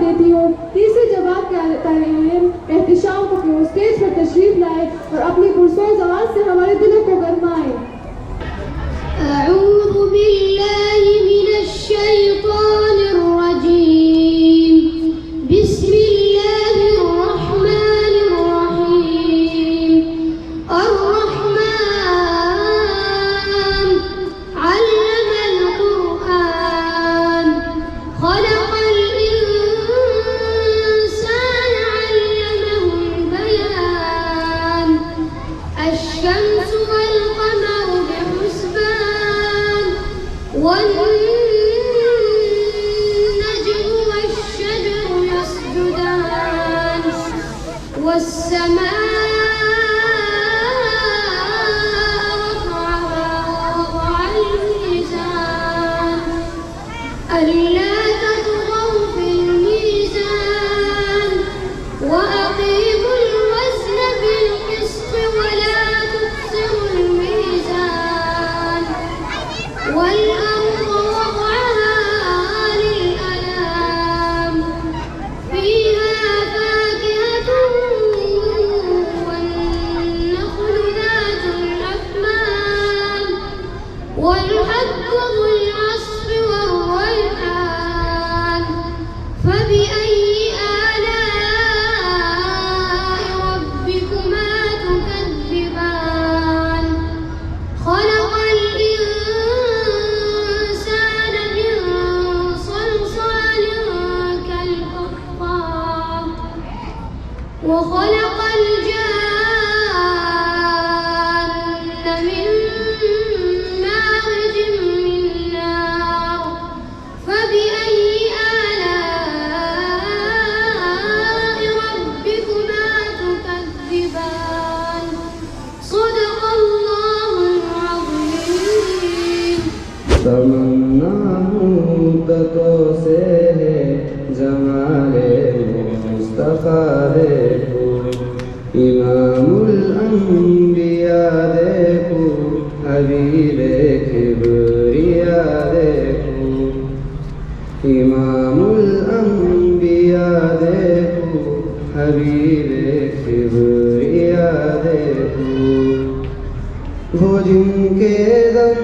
देती हूँ तीसरी जमात के तालीम एहतिशाम को कि स्टेज पर तशरीफ लाए और अपनी पुरसोज आवाज से हमारे दिलों को गरमाए। अऊज़ु बिल्लाहि मिनश शैतानिर रजीम। बिस्मिल्लाहिर रहमानिर रहीम। अर्रहमान अल्लमल कुरआन खलक़ल इंसान अल्लमहुल बयान। अश-शम्सु वल क़मरु बिहुस्बान वन्नजमु वश-शजरु यस्जुदान। वस्समाअ रफ़अहा ववضع الميزان ألا تطغوا في الميزان وأقيموا الوزن بالقسط ولا تخسروا الميزان والأرض وضعها للأنام فيها فاكهة والنخل ذات الأكمام والحب ذو العصف والريحان فبأي آلاء ربكما تكذبان خلق الإنسان من صلصال كالفخار وخلق الجان من مارج من نار فبأي آلاء ربكما تكذبان صدق الله العظيم. तमन्ना मुद्दतों से है जमाले मुस्तफा देखो इमामुल अंबिया देखो हबीबे किबरिया देखो इमामुल अंबिया देखो हबीबे किबरिया देखो वो जिनके दम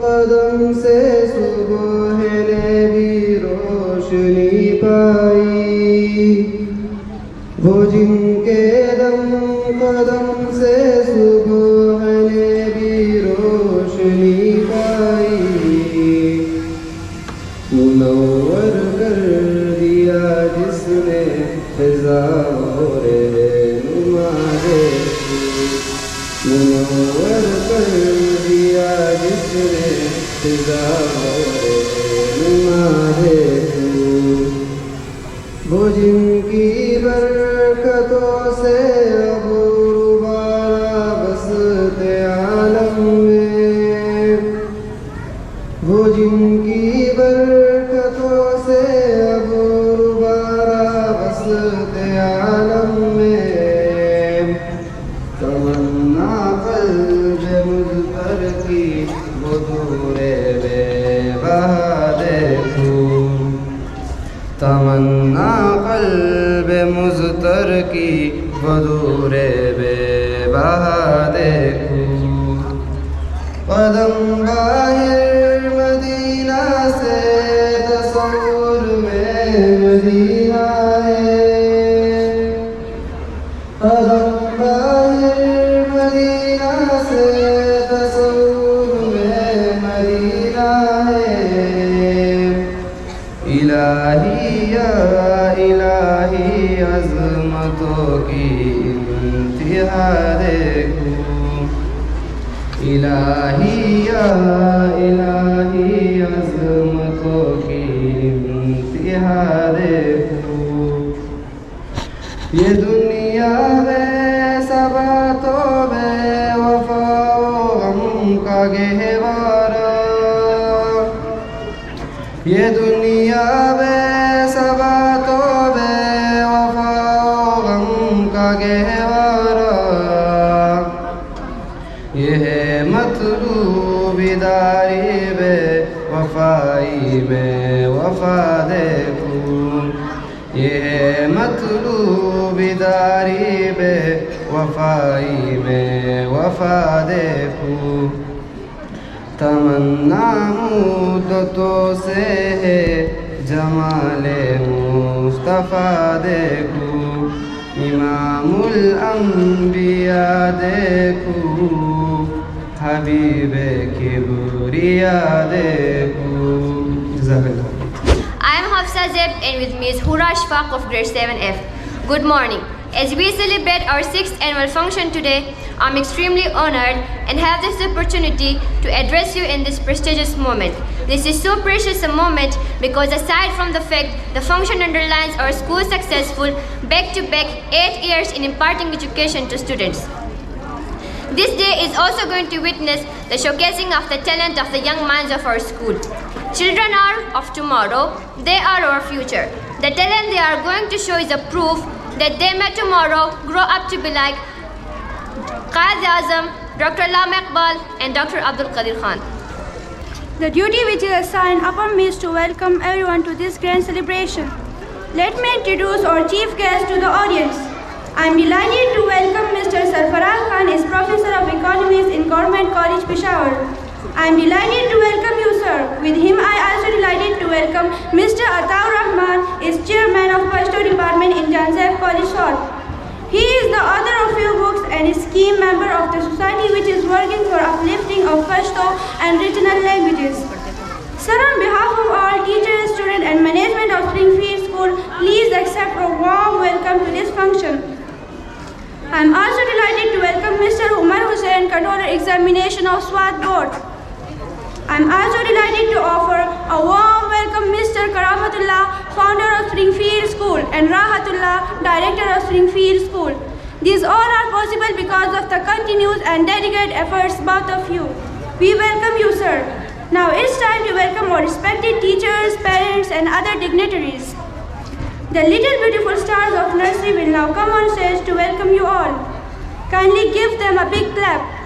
कदम से सुबह ने भी रोशनी पाई वो जिनके दम कदम से सुबह ने भी रोशनी पाई मुनव्वर कर दिया जिसने फिज़ाओं रहनुमा देखो मुनव्वर कर दिया जिसने फिज़ाओं रहनुमा देखो वो जिनकी बरकतों से गुरुबारा बसते आलम में वो जिनकी बरकतों से गुरुबारा बसते आलम में तमन्ना क़ल्ब मुज़्तर की वो दूरे बेबहा देखो तमन्ना क़ल्ब मुज़तर की वदूरे बेबहा देखो कदम बाहिर मदीना से तसव्वुर में मदीना है कदम बाहिर मदीना से तसव्वुर में मदीना है इलाही या इलाही अज़मतों की इंतहा देखो इलाही या इलाही अज़मतों की इंतहा देखो ये दुनिया में सबा तो बेवफा गम का गहवारा ये दुनिया में सबा तो बेवफा गम का गहवारा ये है मतलूबिदारी बे वफाई में वफा देखो ये है मतलूब दारी बे वफाई में वफा देखूं तमन्ना मुद्दतों से है जमाले मुस्तफ़ा देखूं इमामुल अंबिया देखूं हबीबे किबरिया देखूं जज़ाकल्लाह। I am Hafsa Zeb and with me is Hura Ashfaq of grade 7F. Good morning. As we celebrate our 6th annual function today, I'm extremely honored and have this opportunity to address you in this prestigious moment. This is so precious a moment because aside from the fact the function underlines our school's successful back-to-back 8 years in imparting education to students. This day is also going to witness the showcasing of the talent of the young minds of our school. Children are of tomorrow, they are our future. The talent they are going to show is a proof that they may tomorrow grow up to be like Qaid Azam, Dr. Allama Iqbal and Dr. Abdul Qadir Khan. The duty which is assigned upon me is to welcome everyone to this grand celebration. Let me introduce our chief guest to the audience. I am delighted to welcome Mr. Sarfaraz Khan, is Professor of Economics in Government College, Peshawar. I am delighted to welcome you, sir. With him, I also delighted to welcome Mr. Ataur Rahman, is Chairman of Pashto Department in Janzeb College, South. He is the author of few books and is key member of the society which is working for uplifting of Pashto and regional languages. Sir, on behalf of all teachers, students and management of Springfield School, please accept a warm welcome to this function. I am also delighted to welcome Mr. Umar Hussain, Controller Examination of SWAT Board. I am also delighted to offer a warm welcome Mr. Karamatullah, founder of Springfield School, and Rahatullah, director of Springfield School. These all are possible because of the continuous and dedicated efforts both of you. We welcome you, sir. Now it's time to welcome our respected teachers, parents, and other dignitaries. The little beautiful stars of nursery will now come on stage to welcome you all. Kindly give them a big clap.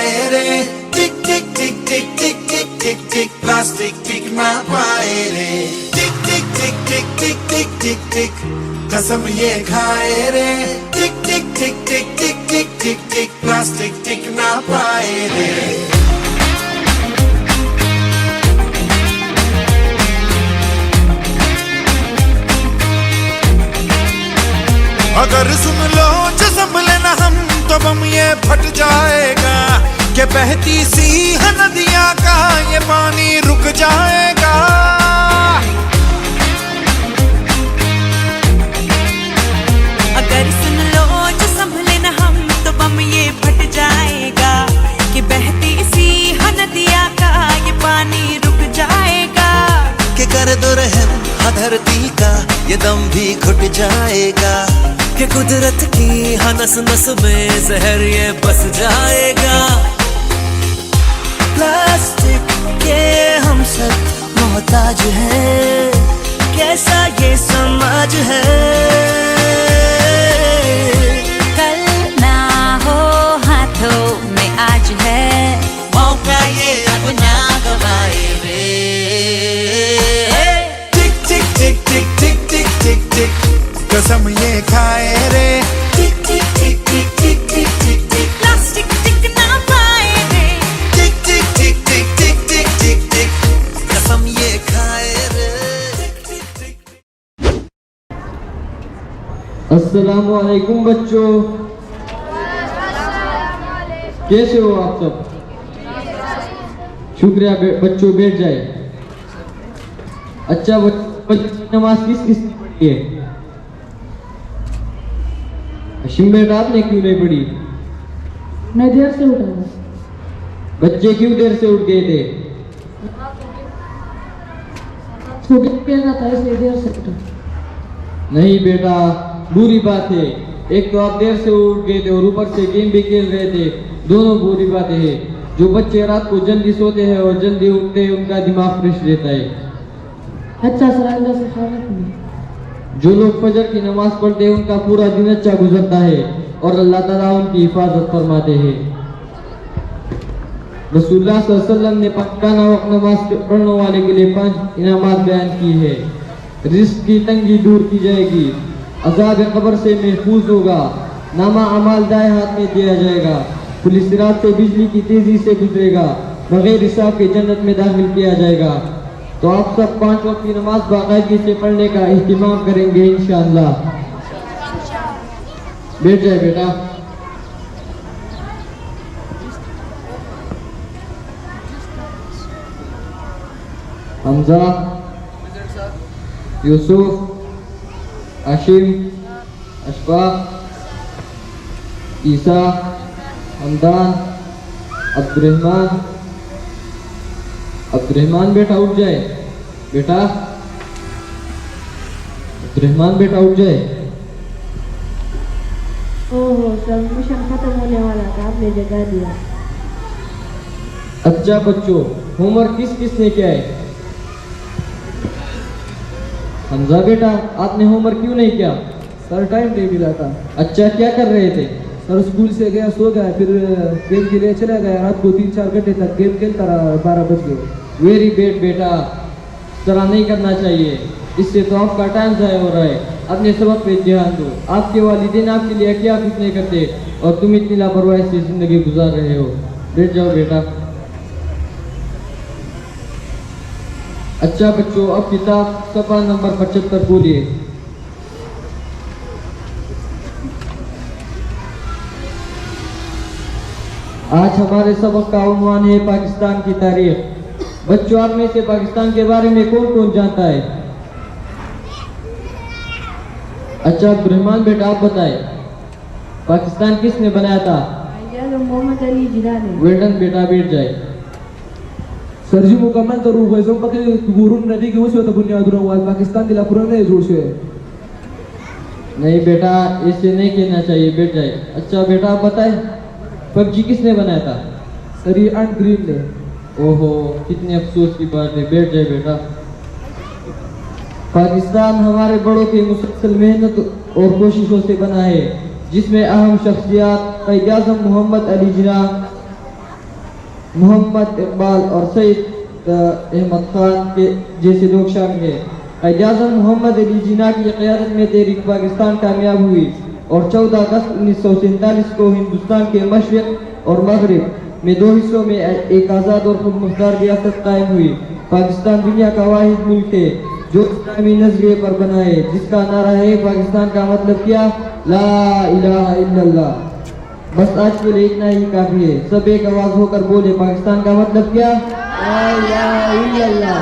खाए रे टिक टिक टिक टिक टिक टिक टिक टिक प्लास्टिक टिक ना पाए रे टिक टिक टिक टिक टिक टिक टिक टिक कसम ये खाए रे टिक टिक टिक टिक टिक टिक टिक टिक प्लास्टिक टिक ना पाए रे। अगर सुन लो जो संभले ना हम तो बम ये फट जाएगा कि बहती सी नदियां का ये पानी रुक जाएगा। अगर सुन लो जो संभले ना हम तो बम ये फट जाएगा कि बहती सी नदियां का ये पानी रुक जाएगा। कि कर दो रहम धरती का ये दम भी घुट जाएगा कि कुदरत की नस नस में जहर ये बस जाएगा। प्लास्टिक के हम सब मोहताज हैं कैसा ये समाज है। कल ना हो हाथों में आज है मौका ये अब ना गवाए रे टिक टिक टिक टिक टिक टिक टिक टिक कसम ये खाए रे टिक टिक टिक टिक टिक टिक टिक टिक प्लास्टिक टिक ना पाए रे टिक टिक टिक टिक टिक टिक टिक टिक कसम ये खाए रे। अस्सलाम वालेकुम बच्चों, कैसे हो आप सब? शुक्रिया बच्चों, बैठ जाए। अच्छा नमाज किस किस ने पढ़ी है? हशीम बेटा आपने क्यों नहीं पढ़ी? मैं देर से उठा था। बच्चे क्यों देर से उठ गए थे? सुबह खेलना था इसलिए देर से उठा। नहीं बेटा, बुरी बात है। एक तो आप देर से उठ गए थे और ऊपर से गेम भी खेल रहे थे, दोनों बुरी बातें हैं। जो बच्चे रात को जल्दी सोते हैं और जल्दी उठते हैं उनका दिमाग फ्रेश रहता है। अच्छा सर अल्लाह से खावत नहीं। जो लोग फजर की नमाज पढ़ते हैं उनका पूरा दिन अच्छा गुजरता है और अल्लाह ताला उनकी हिफाजत फरमाते हैं। रसूलुल्लाह सल्लल्लाहु अलैहि वसल्लम ने पांचवाना वक्त नमाज पढ़ने वाले के लिए 5 इनामात बयान की है। रिस्क की तंगी दूर की जाएगी, अज़ाब कब्र से महफूज होगा, नामा अमाल दाएं हाथ में दिया जाएगा, पुलिस सिरात से बिजली की तेजी से गुजरेगा, बगैर हिसाब के जन्नत में दाखिल किया जाएगा। तो आप सब 5 वक्त की नमाज बाकायदगी से पढ़ने का इह्तिमाम करेंगे इंशाअल्लाह। बैठ जाए बेटा। हमजा, यूसुफ, आशिम, अशफाक, ईसा, हमदान, अब्दुर्रहमान बेटा उठ जाए। बेटा अब्दुर्रहमान बेटा उठ जाए। ओहो सर मिशन खत्म होने वाला था, आपने जगा दिया। अच्छा बच्चों, होमवर्क किस किस ने किया है? हमजा बेटा आपने होमवर्क क्यों नहीं किया? सर टाइम नहीं मिला था। अच्छा क्या कर रहे थे? सर स्कूल से गया, सो गया, फिर गेम के लिए चला गया। रात को 3-4 घंटे तक गेम खेलता रहा, 12 बज गए। वेरी बैड बेटा, इस तरह नहीं करना चाहिए, इससे तो आपका टाइम ज़ाया हो रहा है। अपने सबक पे ध्यान दो। आपके वालिदैन आपके लिए क्या कुछ नहीं करते और तुम इतनी लापरवाही से जिंदगी गुजार रहे हो। बैठ जाओ बेटा। अच्छा बच्चों, अब किताब सफ़ा नंबर 75 खोलिए। आज हमारे सबक का उन्वान है पाकिस्तान की तारीख। बच्चों आप में से पाकिस्तान के बारे में कौन कौन जानता है? अच्छा अब्दुर्रहमान बेटा आप बताए, पाकिस्तान किसने बनाया था? मोहम्मद अली जिना ने। वेल डन बेटा, बैठ जाए। सर जी मुकम्मल तो रूह है गुरुन नबी की उस वक्त बुनियाद रहा पाकिस्तान दिला पुराने जोड़ से। नहीं बेटा ऐसे नहीं कहना चाहिए, बैठ जाए। अच्छा बेटा आप बताए, पबजी किसने बनाया था? सर ये एंड ग्रीन ने। ओहो कितने अफसोस की बात है, बैठ जाए बेटा। पाकिस्तान हमारे बड़ों की मुसलसल मेहनत और कोशिशों से बना है, जिसमें अहम शख्सियात क़ायद-ए-आज़म मोहम्मद अली जिन्ना, मोहम्मद इकबाल और सईद अहमद खान के जैसे लोग शामिल हैं। कायद-ए-आज़म मोहम्मद अली जिन्ना की क़यादत में तहरीक पाकिस्तान कामयाब हुई और 14 अगस्त 1947 को हिंदुस्तान के मशरिक़ और मगरिब में दो हिस्सों में एक आज़ाद और खुद मुख्तार रियासत कायम हुई। पाकिस्तान दुनिया का वाहिद मुल्क है जो इस्लामी नज़रिए पर बना है, जिसका नारा है पाकिस्तान का मतलब क्या, ला इलाहा इल्लल्लाह। बस आज के लिए इतना ही काफी है। सब एक आवाज होकर बोले पाकिस्तान का मतलब क्या, ला इलाहा इल्लल्लाह।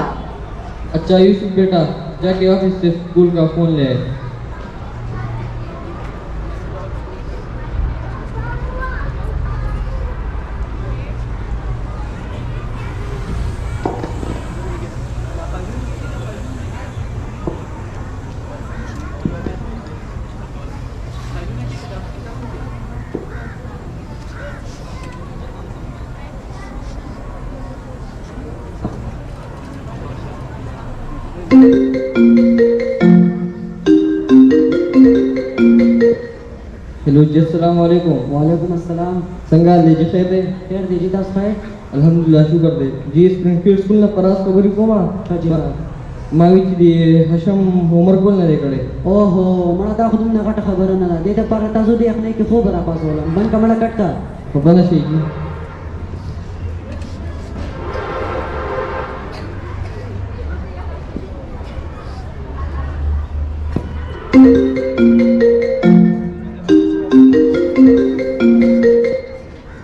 अच्छा यूसुफ बेटा जाके ऑफिस से स्कूल का फोन ले आए। हेलो जी, अस्सलाम वालेकुम। वालेकुम अस्सलाम। संगाल दे जी खैर है? खैर दे जी दस खैर। अल्हम्दुलिल्लाह शुक्र दे जी। स्प्रिंगफील्ड स्कूल ना परास खबरी कोमा जी माविच दी हशम होमवर्क बोलना दे कड़े। ओहो मला ता खुद ना कट खबर ना दे ते पर ताजो देखने की खूब बरा पास होला बन कमला कट का बना सही जी।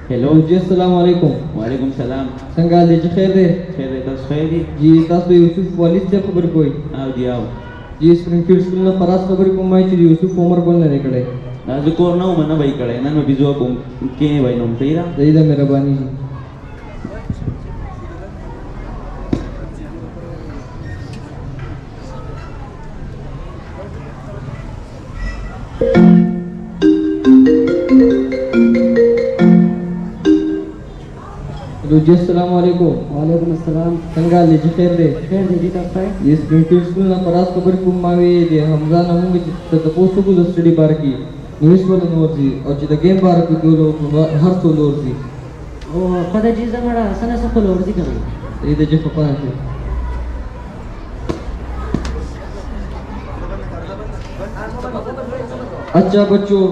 हेलो जी, अस्सलाम वालेकुम। वालेकुम सलाम। संगाल दे जी खैर है? खैर है तस खैरी जी। तास यूसुफ वालिद से खबर कोई आओ जी आओ जी। स्प्रिंगफील्ड स्कूल ना परास खबर को माई ची यूसुफ होमवर्क बोलना दे कड़े। आज को ना मना भाई कड़े ना मैं बिजवा को के भाई नम तेरा सईदा मेहरबानी जी। हेलो जी, अस्सलाम वालेकुम। वालेकुम अस्सलाम। संगाल दे जी खैर है? खैर दे जी दस खैर। ये स्प्रिंगफील्ड स्कूल ना परास खबर को मावे दे हमजा नमूंगे तपोसु को स्टडी बार की न्यूज़ वाला नोरजी और जित गेम बार को दो लोग हर तो लोरजी ओ पता जी जमड़ा सने सब लोरजी कर ये दे जी फपा है। अच्छा बच्चों,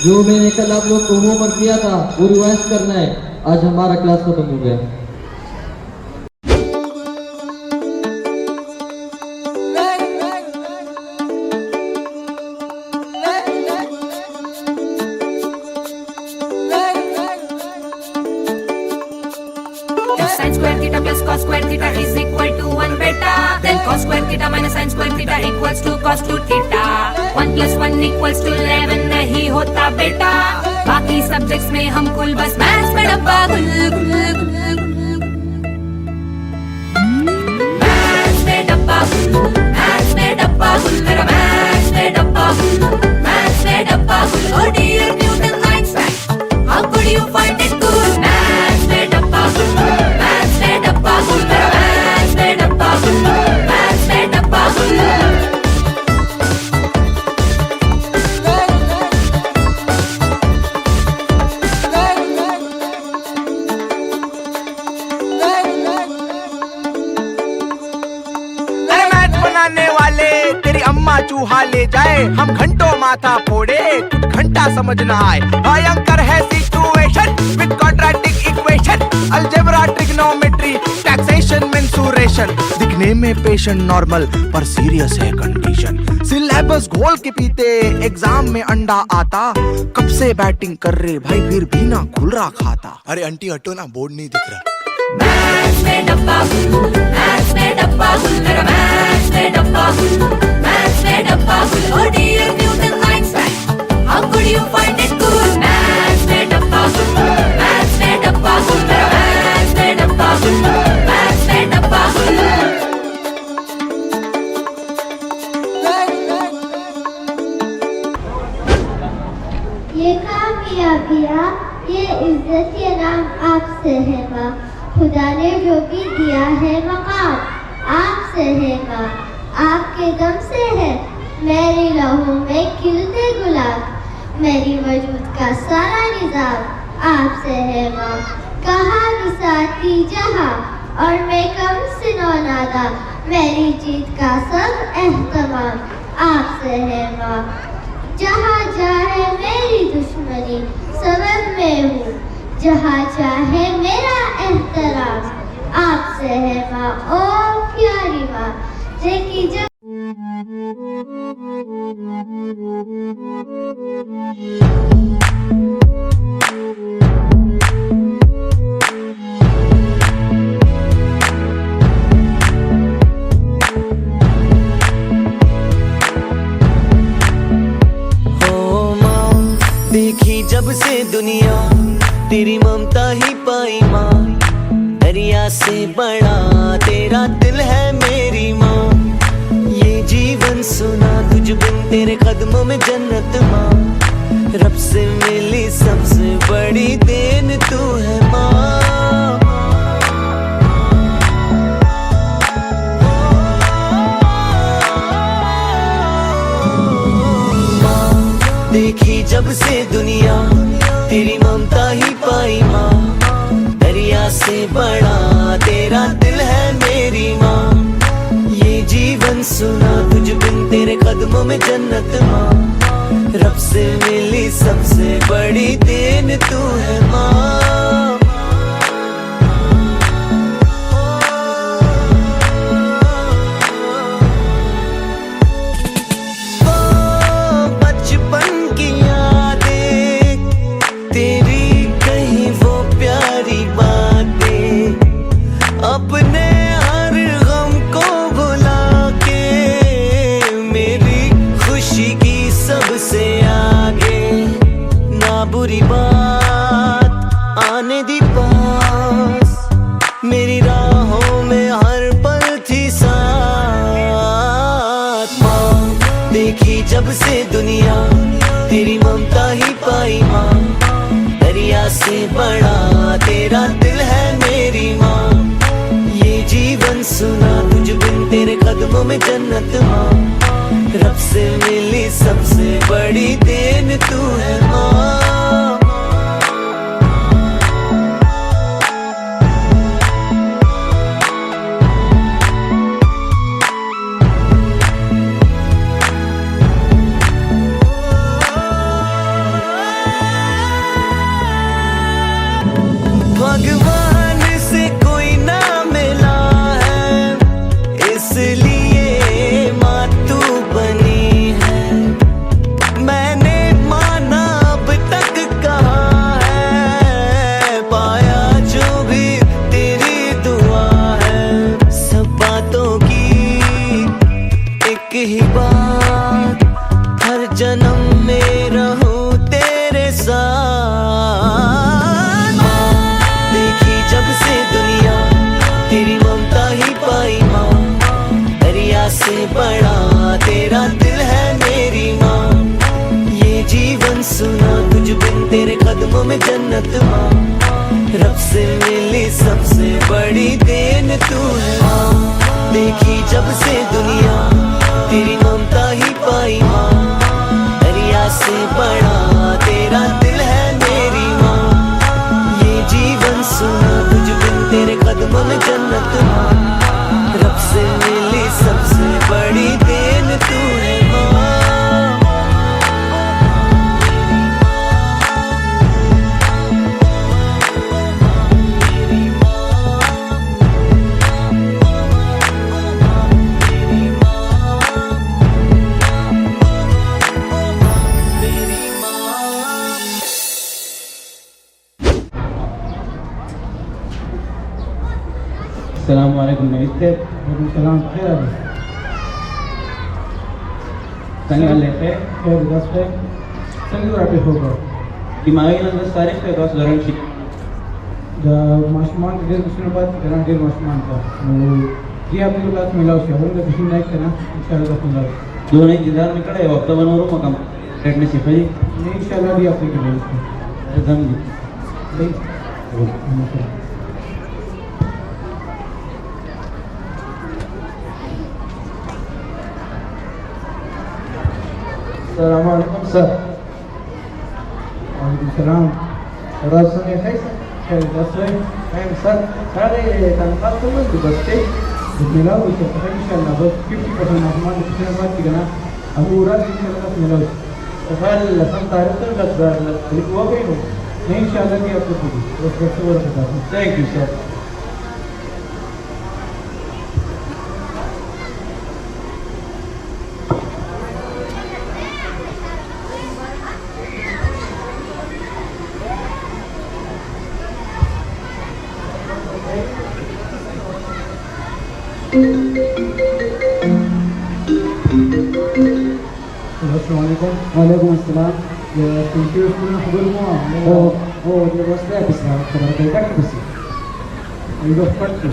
जो मैंने कल आप लोग को होमवर्क दिया था वो रिवाइज करना है। आज हमारा क्लास खत्म हो गया। Sin square theta plus cos square theta is equal to 1 beta. Then cos square theta minus sin square theta equals to cos 2 theta. 1 plus 1 equals to 11 नहीं होता बेटा। बाकी सब्जेक्ट्स में हम कुल बस मैथ्स में डब्बा गुल गुल गुल मैथ्स में डब्बा गुल, मैथ्स में डब्बा गुल, मेरा मैथ्स में डब्बा गुल, मैथ्स में डब्बा गुल। Oh dear Newton Einstein, how could you find it good? Maths में डब्बा गुल, मैथ्स में डब्बा गुल, मेरा मैथ्स में डब्बा गुल, मैथ्स में डब्बा गुल। अम्मा चूहा ले जाए, हम घंटों माथा फोड़े, कुछ घंटा समझ ना आए। भयंकर है situation with quadratic equation, algebra, trigonometry, taxation, mensuration. दिखने में पेशेंट नॉर्मल पर सीरियस है कंडीशन। सिलेबस घोल के पीते, एग्जाम में अंडा आता। कब से बैटिंग कर रहे भाई, फिर भी ना खुल रहा खाता। अरे आंटी हटो ना, बोर्ड नहीं दिख रहा। मैथ्स में डब्बा गुल, मैथ्स में डब्बा गुल, मेरा मैथ्स में डब्बा गुल, मैथ्स में डब्बा गुल। Oh dear Newton Einstein, how could you find it good? Maths में डब्बा गुल, मैथ्स में डब्बा गुल, मेरा मैथ्स में डब्बा गुल, मैथ्स में डब्बा गुल। ये कामयाबियाँ, ये इज्जत, ये नाम आपसे है माँ। खुदा ने जो भी दिया है मकाम आपसे है माँ। आपके दम से है मेरी लहू में खिलते गुलाब। मेरी वजूद का सारा निजाम आपसे है माँ। कहाँ मिसाल जाती जहाँ और मैं कम से नादा, मेरी जीत का सब एहतमाम आपसे है माँ। जहाँ चाहे मेरी दुश्मनी सबब में हूँ, जहाँ चाहे मेरा एहतराम आपसे है माँ। ओ प्यारी माँ, जेकी जब देखी जब से दुनिया तेरी ममता ही पाई माँ, दरिया से बड़ा तेरा दिल है मेरी माँ। ये जीवन सुना तुझ बिन तेरे कदमों में जन्नत माँ, रब से मिली सबसे बड़ी देन तू है माँ। देखी जब से दुनिया तेरी ममता ही पाई माँ, दरिया से बड़ा तेरा दिल है मेरी माँ। ये जीवन सुना तुझ बिन तेरे कदमों में जन्नत माँ, रब से मिली सबसे बड़ी देन तू है माँ। अपने हर गम को भुला के मेरी खुशी की सबसे आगे, ना बुरी बात आने दी पास, मेरी राहों में हर पल थी साथ माँ। देखी जब से दुनिया तेरी ममता ही पाई माँ, दरिया से बड़ा तेरा दिल है मेरी माँ। जीवन सुना तुझ बिन तेरे कदमों में जन्नत माँ, रब से मिली सबसे बड़ी देन तू है माँ। भगवान से कोई ना मिला है, इसलिए माँ तू बनी है। मैंने माना अब तक कहा है, पाया जो भी तेरी दुआ है। सब बातों की एक ही बात, हर जन्म में रहूं तेरे साथ। जब से दुनिया तेरी ममता ही पाई माँ, दरिया से बड़ा तेरा दिल है मेरी माँ। ये जीवन सुना तुझ बिन तेरे कदमों में जन्नत माँ, रब से मिली सबसे बड़ी देन तू है माँ। देखी जब से दुनिया तेरी ममता ही पाई माँ, दरिया से बड़ा तेरा दिल है मेरी माँ। ये जीवन सुना तुझ बिन तेरे कदमों में जन्नत माँ, रब से मिली सबसे बड़ी देन तू है माँ। अस्सलाम वालेकुम नमस्ते। सलाम खैर संगल लेते खैर दस्ते संगल राते होगा दिमागी नंबर सारे पे दस दरन शी दा माशमान के कुछ न बात करना के माशमान का ये आपके क्लास मिला उसके हम तो किसी नहीं करना इंशाल्लाह खुदा दोनों इंतजार में खड़े वक्त बनोरो मकम रेटने सिफरी इंशाल्लाह भी आपके लिए उसको दम जी अस्सलाम वालेकुम सर। वालेकुम सलाम। राज सुनिए कैसे Okay, that's right. And sir, तनख्वाह तो मैं बचते मिला हुआ है पता नहीं चलना बस 50% आसमान कितने बात की ना अब पूरा दिन चलना मिला तो कल लसन तारीख तो लग रहा है लेकिन वो भी नहीं इंशाल्लाह कि आपको पूरी बस बस वो बता दूं थैंक यू सर वालेकुम अस्सलाम ya thank you खबर mo dia bos dia bisa kabar baik kan sih itu pasti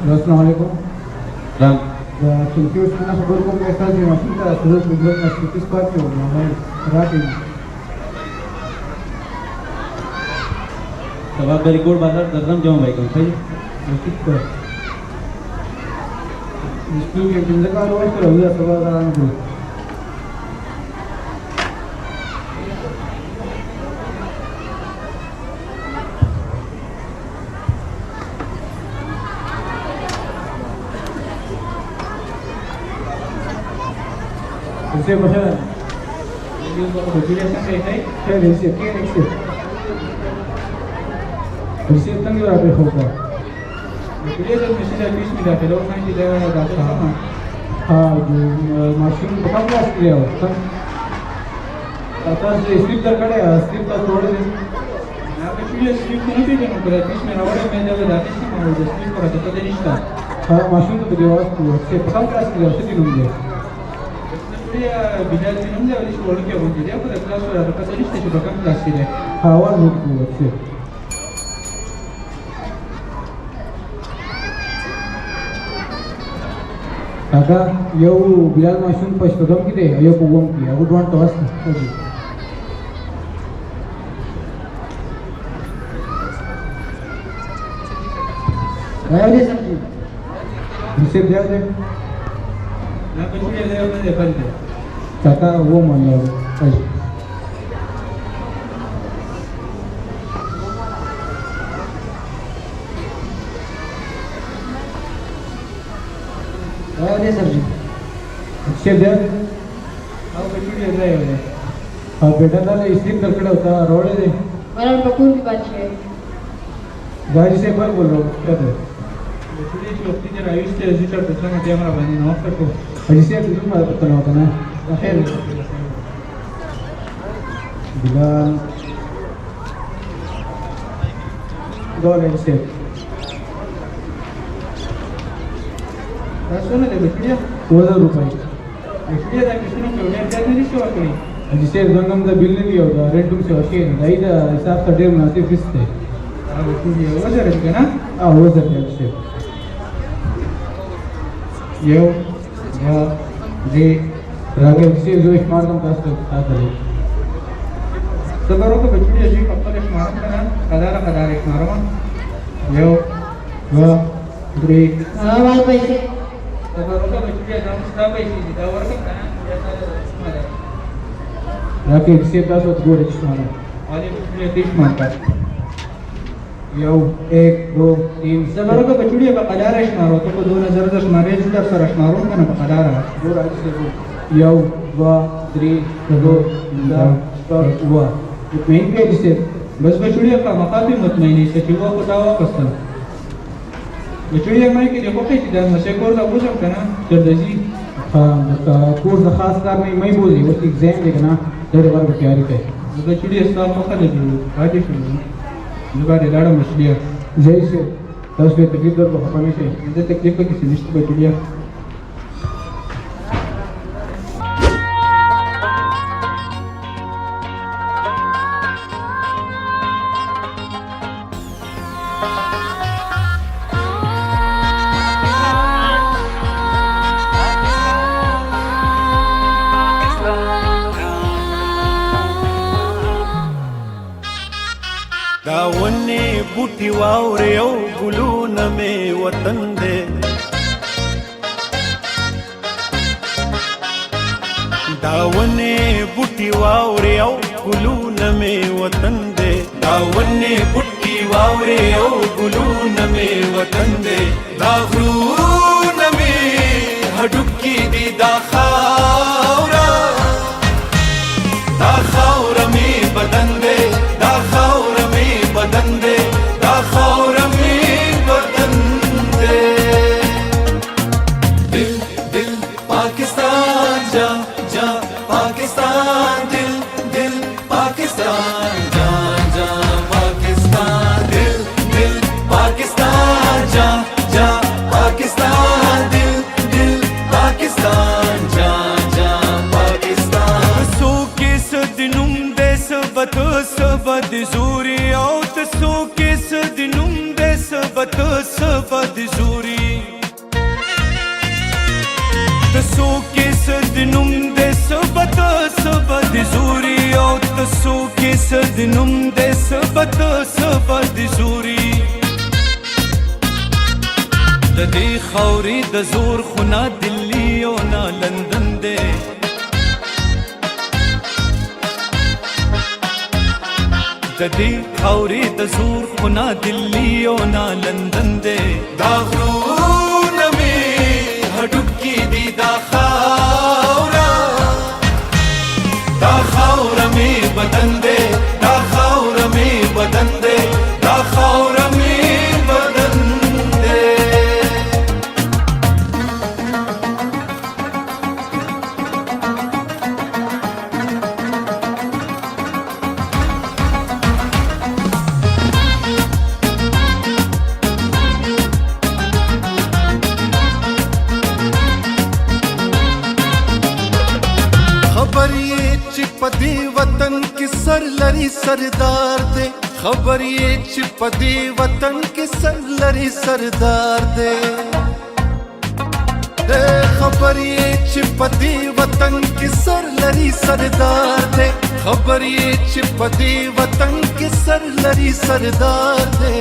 Assalamualaikum. Ram. Thank you खबर को मैं साथ में मशीन का सुरत बिल्कुल ना स्थिति स्क्वाड के हो मैं रात तब आप रिकॉर्ड बाजार दर्जन जाऊँ भाई कौन सही ठीक है स्कूल के दिन का रोज कर हुआ सब कराने को इसे बचा ये तो बच्चे से है इसे क्या इसे इसे तंग रहा है होगा इसलिए जब मिशन सर्विस में जाते लोग हैं जिधर जाते हैं हाँ जो मशीन बहुत क्लास किया होता आता है स्लिप कर करे स्लिप का थोड़े दिन यहाँ पे चुनिए स्लिप नहीं भी करना पड़ता है इसमें रबड़ में जब जाते हैं ना वो स्लिप करा तो पता नहीं था हाँ मशीन तो दिवास को से बहुत क्लास किया उसे दिन होंगे इसलिए बिना दिन होंगे और इस बोल के बोलते हैं पर क्लास हो रहा था पता नहीं था जो बहुत क्लास किया हाँ वो लोग को अच्छे Kakak, yo bilal masyun pas kodam kita, ayo kuwam ki, aku doan tawas lagi. Ayo deh sampai. Bisa dia deh. Nak pergi dia mana dia pergi. Kakak, wo mana? Ayo. अरे सर जी अच्छे दे आओ बेटी ले रहे हो हाँ बेटा ना स्लिप कर खड़ा होता रोड दे मेरा पकून की बात है गाड़ी से बार बोल रहा हूँ क्या दे बेटी जो अपनी जरा आयुष से विजिटर दूसरा में कैमरा बनी ना ऑफर को ऐसे तुम बात करना होता ना खैर बिलाल डॉलर से सुन ले बेटिया 2000 रुपये बेटिया दा किसने को उन्हें क्या नहीं शो करी जिसे रंगम दा बिल नहीं होगा रेंट तुमसे ओके नहीं दा हिसाब से डेढ़ महीने फीस थे हां बेटिया वो जरा है ना हां वो जरा है यो या जे रागे से जो स्मार्ट कम कास्ट आता है सबरो को बेटिया जी कपल स्मार्ट करना कदार एक मारो यो वा द्री हां वाल पैसे Rakyat siapa sot gue registrasi. Ada betul manfaat. Yo, 1, 2, 3. Sebaru ka betul apa kadar esmaro? Tu ko 2010 marriage sudah sarah esmaro kan apa kadar? Dua ratus ribu. Yo, 2, 3, 2, 4, 2. Itu main page sih. Bas betul apa makapi mat main ini setiap aku tahu kasar. بچوڑی میں کہ دیکھو کہ جب مجھے کورس ابو سب کنا جردی ہاں کورس خاص کار میں بولی وہ ایگزام دیکھنا جڑے بار تیاری ہے بچوڑی اسلام کو خالی دی راجی شروع لگا دے لاڑا مچھلیاں جیسے دس پہ تکلیف در کو خپانے سے مجھے تکلیف کا کسی نشت بچوڑیاں गावने बूटी वावरे ओ गुलून में वतन दे दावने बुटी वावरे औ गुलून में वतन दे दावने बुटी वावरे औ गुलून में वतन दे दागरून में हडुक्की दी दाखावरा दाखावरा में बदन दे दाखावरा में बदन दे दाखावरा में बदन दे दिल दिल पाकिस्तान जा जा पाकिस्तान दिल दिल पाकिस्तान जा जा पाकिस्तान दिल दिल पाकिस्तान जा जा पाकिस्तान दिल दिल पाकिस्तान जा जा पाकिस्तान सो के सदनुम दे सबत सबद zuri out so के सदनुम दे सबत सबद zuri तसो के सदनुम दे सबत सबद zuri out तसो के सदनुम दे सबत सबद zuri दे खौरी द जोर खुना दिल्ली ओ ना लंदन दे दे खौरी द जोर खुना दिल्ली ओ ना लंदन दे दागरून में हडुक्की दी दाखावरा दाखावरा में बदन दे दाखावरा में बदन दे दाखावरा में बदन दे खबर ये चिपदी वतन की सरलरी सरदार दे खबर ये चिपदी वतन की सरलरी सरदार दे खबर ये चिपदी वतन की सरलरी सरदार दे खबर ये चिपदी वतन की सरलरी सरदार दे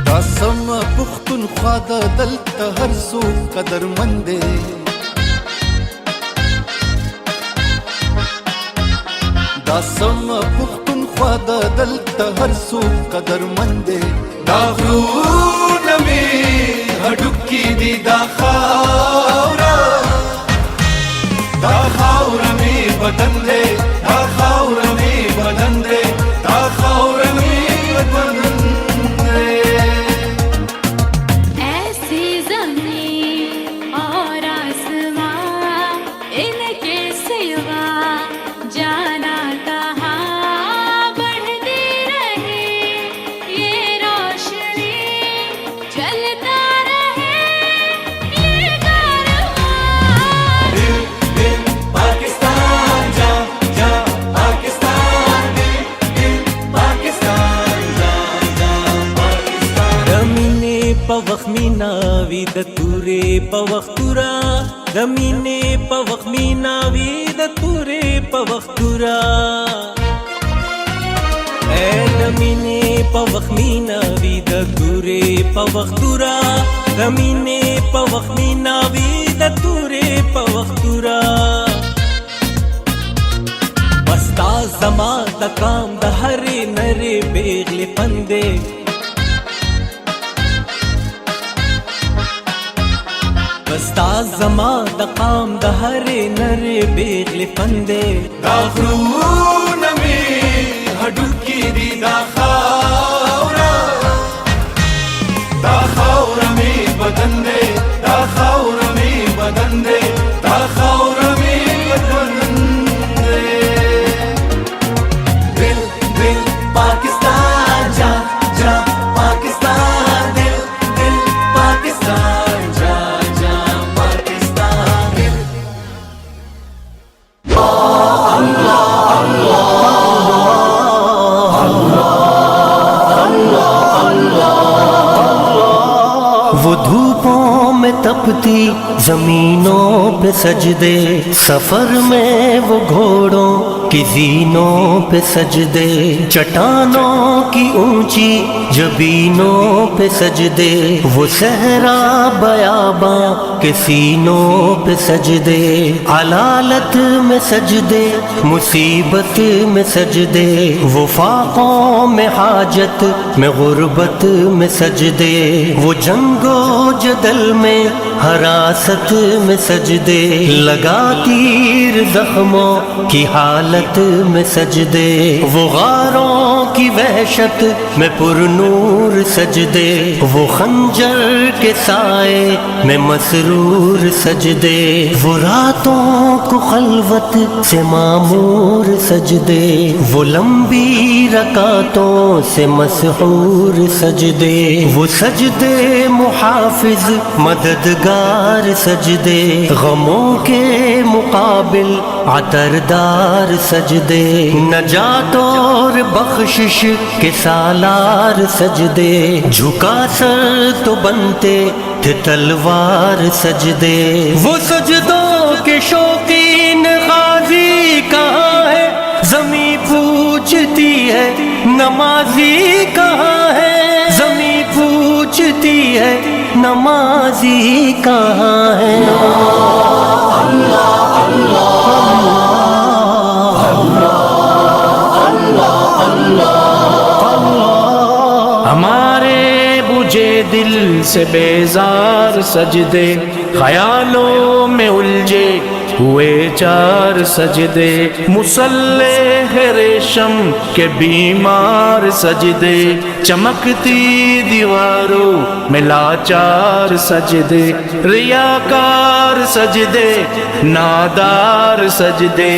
दासम पुख्तनख्वा दलत हर सू कदर मंदे दासम पुख्तनख्वा दलत हर सू कदर मंदे दागरून में हडुक्की दी दाखावरा दाखावरा में बदन दे दाखावरा में बदन दे दाखावरा में बदन दे ऐसी ज़मीन और आसमां इनके सिवा जाना कहाँ बढ़ती रहे ये रोशनी चलता रहे ये कारवां दिल दिल पाकिस्तान जा जा पाकिस्तान दिल दिल पाकिस्तान जा जा पाकिस्तान रमीने पवखमीना विद तुरे पवखतुरा रमीने पवखमीना विद तुरे पवखतुरा रमीने पवखमीना विद तुरे पवखतुरा रमीने पवखमीना विद तुरे पवखतुरा बस्ता जमा द काम द हरे नरे बेगले पंदे बस्ता जमा द काम द हरे नरे बेगले पंदे दागरून में हडुक्की दी दाखावरा दाखावरा में बदन दे दाखावरा में बदन दे दाखावरा में बदन दे दिल दिल पाकिस्तान जा जा पाकिस्तान दिल दिल पाकिस्तान जा जा पाकिस्तान दिल वो धूपों में तपती जमीनों पे सजदे सफर में वो घोड़ों की जीनों पे सजदे चट्टानों की ऊंची जबीनों पे सजदे वो सहरा बयाबां के सीनों पे सजदे, अलालत में सजदे, मुसीबत में सजदे, वो फाकों में हाजत में गुर्बत में सजदे, वो जंगो जदल में हरासत में सजदे, लगा तीर जख्मों की हालत में सजदे, वो गारों की वहशत में पुरनूर सजदे, वो खंजर के साए में मसरूर सजदे, वो रातों को खलवत से मामूर सजदे, वो लंबी रकातों से मसहूर सजदे, वो सजदे मुहाफिज मददगार सजदे, गमों के मुकाबिल अतरदार सजदे, नजात और बख्शिश के सालार सजदे, झुका सर तो बनते थे तलवार सजदे, वो सजदों के शौकीन गाजी कहाँ है, ज़मीं पूछती है नमाजी कहाँ है, ज़मीं पूछती है नमाजी कहाँ है। अल्लाह अल्लाह अल्लाह अल्लाह अल्लाह। हमारे बुझे दिल से बेजार सजदे, ख्यालों में उलझे हुए चार सजदे, मुसल्ले है रेशम के बीमार सजदे, चमकती दीवारों में लाचार सजदे, रियाकार सजदे, नादार सजदे,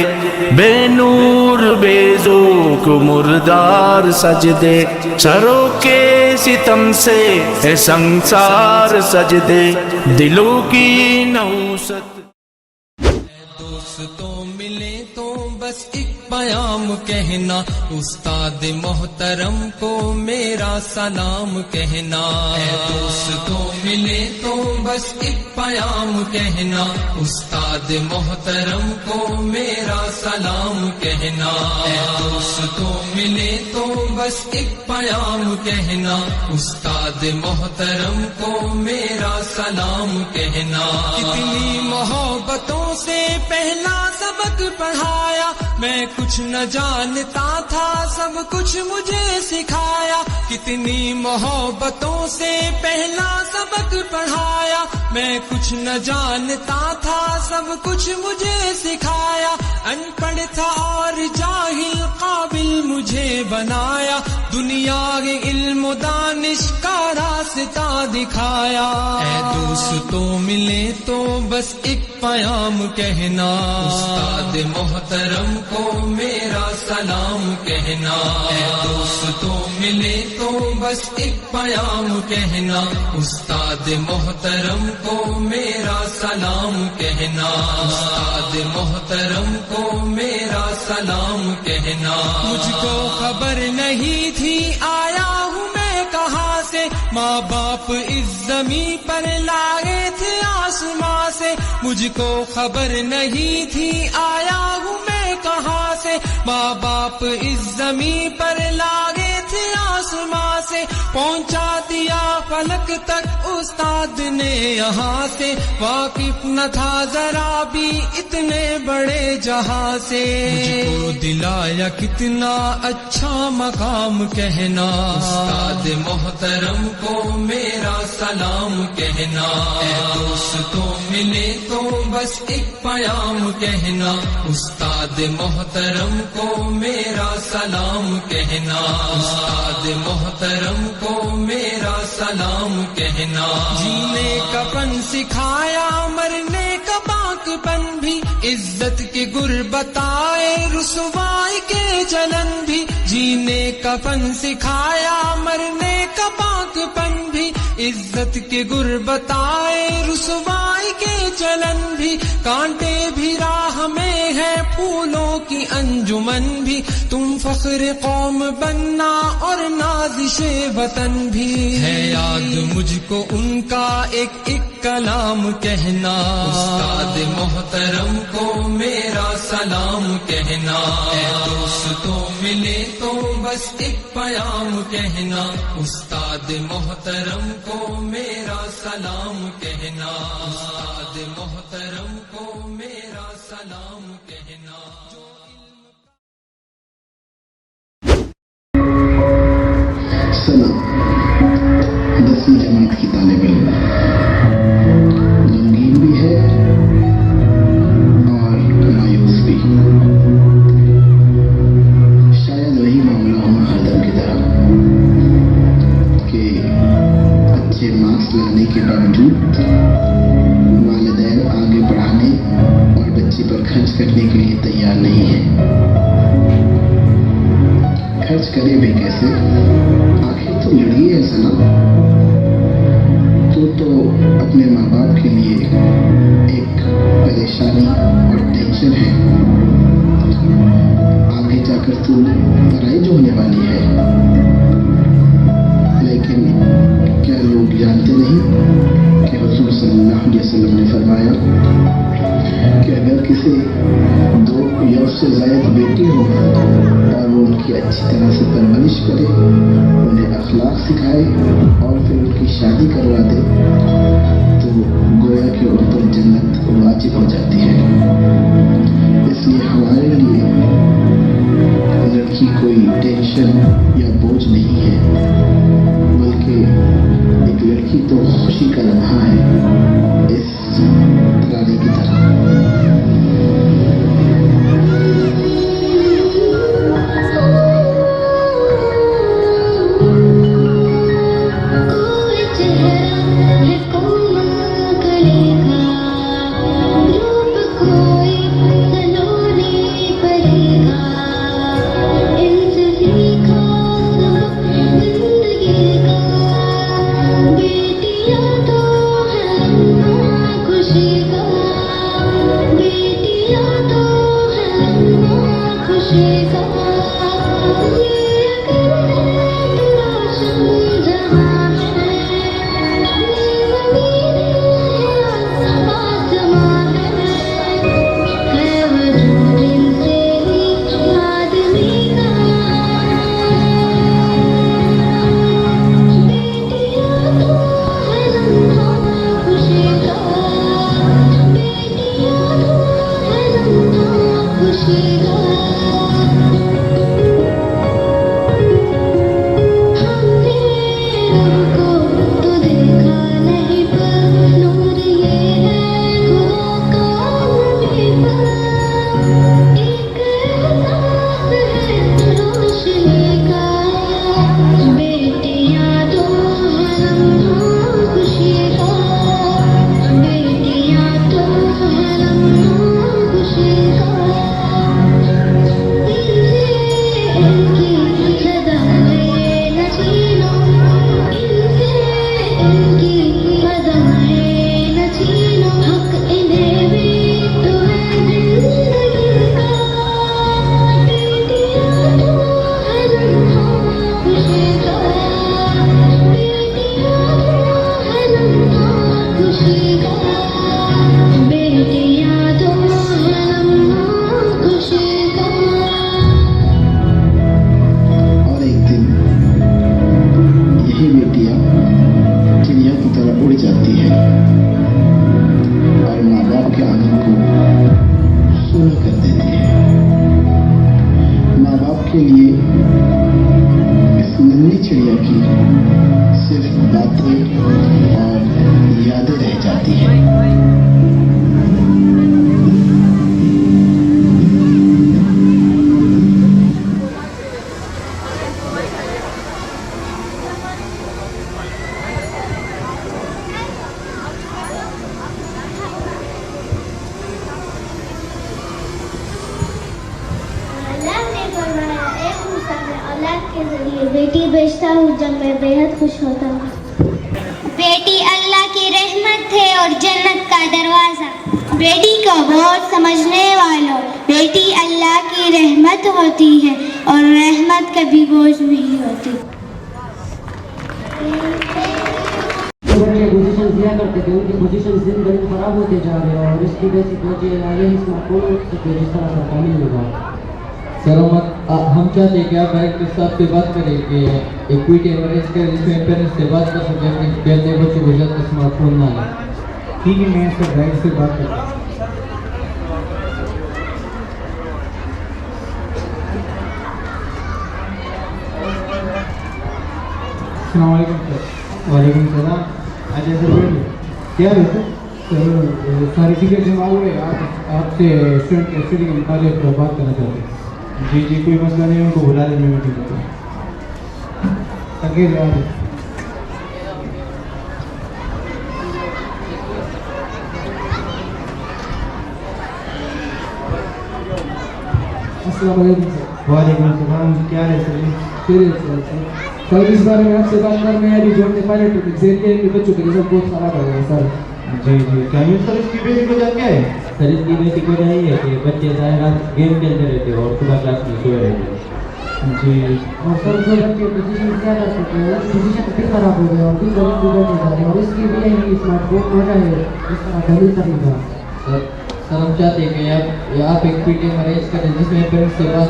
बेनूर बेज़ोक मुर्दार सजदे, सरों के सितम से है संसार सजदे, दिलों की नौसत। दोस्तों मिले तो बस एक पयाम कहना, उस्ताद मोहतरम को मेरा सलाम कहना। दोस्तों मिले तो बस एक पयाम कहना, उस्ताद मोहतरम को मेरा सलाम कहना। दोस्तों मिले तो बस एक पयाम कहना, उस्ताद मोहतरम को मेरा सलाम कहना। कितनी मोहब्बतों से पहला सबक पढ़ाया, मैं कुछ न जानता था सब कुछ मुझे सिखाया। कितनी मोहब्बतों से पहला सबक पढ़ाया, मैं कुछ न जानता था सब कुछ मुझे सिखाया। अनपढ़ था और जाहिल काबिल मुझे बनाया, दुनिया के इल्म दानिश का रास्ता दिखाया। ऐ दोस्तों मिले तो बस एक पयाम कहना, उस्ताद मोहतरम को मेरा सलाम कहना। ऐ दोस्तों मिले तो बस एक पयाम कहना, उस्ताद मोहतरम को मेरा सलाम कहना। उस्ताद मोहतरम को मेरा सलाम कहना। मुझको खबर नहीं थी आया हूँ मैं कहाँ से, माँ बाप इस ज़मीं पर लाए थे आसमां से। मुझको खबर नहीं थी आया हूँ मैं कहाँ से, माँ बाप इस ज़मीं पर लाए थे आसमां से। पहुँचा दिया फलक तक उस्ताद ने यहाँ से, वाकिफ न था जरा भी इतने बड़े जहाँ से। मुझको दिलाया कितना अच्छा मकाम कहना, उस्ताद मोहतरम को मेरा सलाम कहना। ऐ दोस्तों मिले तो बस एक पयाम कहना, उस्ताद मोहतरम को मेरा सलाम कहना। उस्ताद मोहतरम को मेरा सलाम कहना। जीने का फन सिखाया, मरने का बाकपन भी, इज्जत के गुर बताए, रुसवाई के जलन भी। जीने का फन सिखाया, मरने का बाकपन भी, इज्जत के गुर बताए, रुसवाई के जलन भी। कांटे भी राह में है, फूलों की अंजुमन भी, तुम फख्र कौम बनना और नाज़िशे वतन भी। है याद मुझको उनका एक एक कलाम कहना, उस्ताद मोहतरम को मेरा सलाम कहना। दोस्तों मिले तो बस एक पयाम कहना, उस्ताद मोहतरम को मेरा सलाम कहना। उस्ताद मोहतरम को मेरा सलाम कहना। सलाम 10वीं जमात की तालिब इल्म, गमगीन भी है और मायूस भी। शायद वही मामला हो हरदम की तरह कि अच्छे मार्क्स लाने के बावजूद वालिदैन आगे बढ़ाने और बच्चे पर खर्च करने के लिए तैयार नहीं है। खर्च करे भी कैसे? आखिर तो लड़की है सलाम, तो अपने माँ बाप के लिए एक परेशानी और टेंशन है। आगे जाकर तू पराई होने वाली है, लेकिन क्या लोग जानते नहीं कि हुज़ूर सल्लल्लाहु अलैहि वसल्लम ने फरमाया कि अगर किसी 2 या उससे ज़ायद बेटी हो और वो उनकी अच्छी तरह से परवरिश करे, उन्हें अखलाक सिखाए और फिर उनकी शादी करवा दे, तो गोया कि उन पर जन्नत वाजिब हो जाती है। इसलिए हमारे लिए लड़की कोई टेंशन या बोझ नहीं है, बल्कि एक लड़की तो खुशी का लम्हा है, इस तराने की तरह। बेटी बेचता हूँ जब मैं बेहद खुश होता हूँ। बेटी अल्लाह की रहमत है और जन्नत का दरवाजा। बेटी का बोझ समझने वालों, बेटी अल्लाह की रहमत होती है और रहमत कभी बोझ नहीं होती। बच्चे पोजीशन दिया करते थे, उनकी पोजीशन दिन ब दिन खराब होते जा रहे हैं और इसकी बेसिक वजह आगे ही स्मार्टफोन हो सकते जिस तरह सरकार मिल लगा। सर हम चाहते हैं कि आप डायरेक्टर साहब से बात करें कि एक पीटी अरेंज करें जिसमें पेरेंट्स से बात कर सकें अपने अपने बच्चों को ज़्यादा स्मार्टफोन ना लें। ठीक है, मैं इसका डायरेक्टर से बात करता हूँ। अस्सलाम वालेकुम सर। वालेकुम सलाम। आज ऐसे बोलिए क्या है सर? सर सारी टिकट जमा हुए, आपसे स्टूडेंट स्टडी के मुताबिक बात करना चाहते हैं। जी जी, कोई मसला नहीं है, उनको बुला लें, मैं मीटिंग करता हूँ। अकेले आ जाए। अस्सलाम वालेकुम सर। वालेकुम सलाम। क्या है सर? सर इस बारे में आपसे बात करना है। अभी जो हमने पायलट एग्जाम के बच्चों के रिजल्ट बहुत खराब हो गए सर। जी जी, क्या न्यूज़ सर? इसकी बेसिक वजह क्या है? सर इसकी बेसिक वजह यही है कि बच्चे सारी रात गेम खेलते रहते हैं और सुबह क्लास में सोए रहते हैं। जी, और सर जो बच्चे पोजीशन क्या कर सकते हैं, पोजीशन फिर खराब हो गया और दिन ब दिन बिगड़ते जा रहे हैं और इसकी भी यही स्मार्टफोन वजह है जिस तरह दलील करने का। सर हम चाहते हैं कि आप एक पीटी अरेंज करें जिसमें पेरेंट्स से बात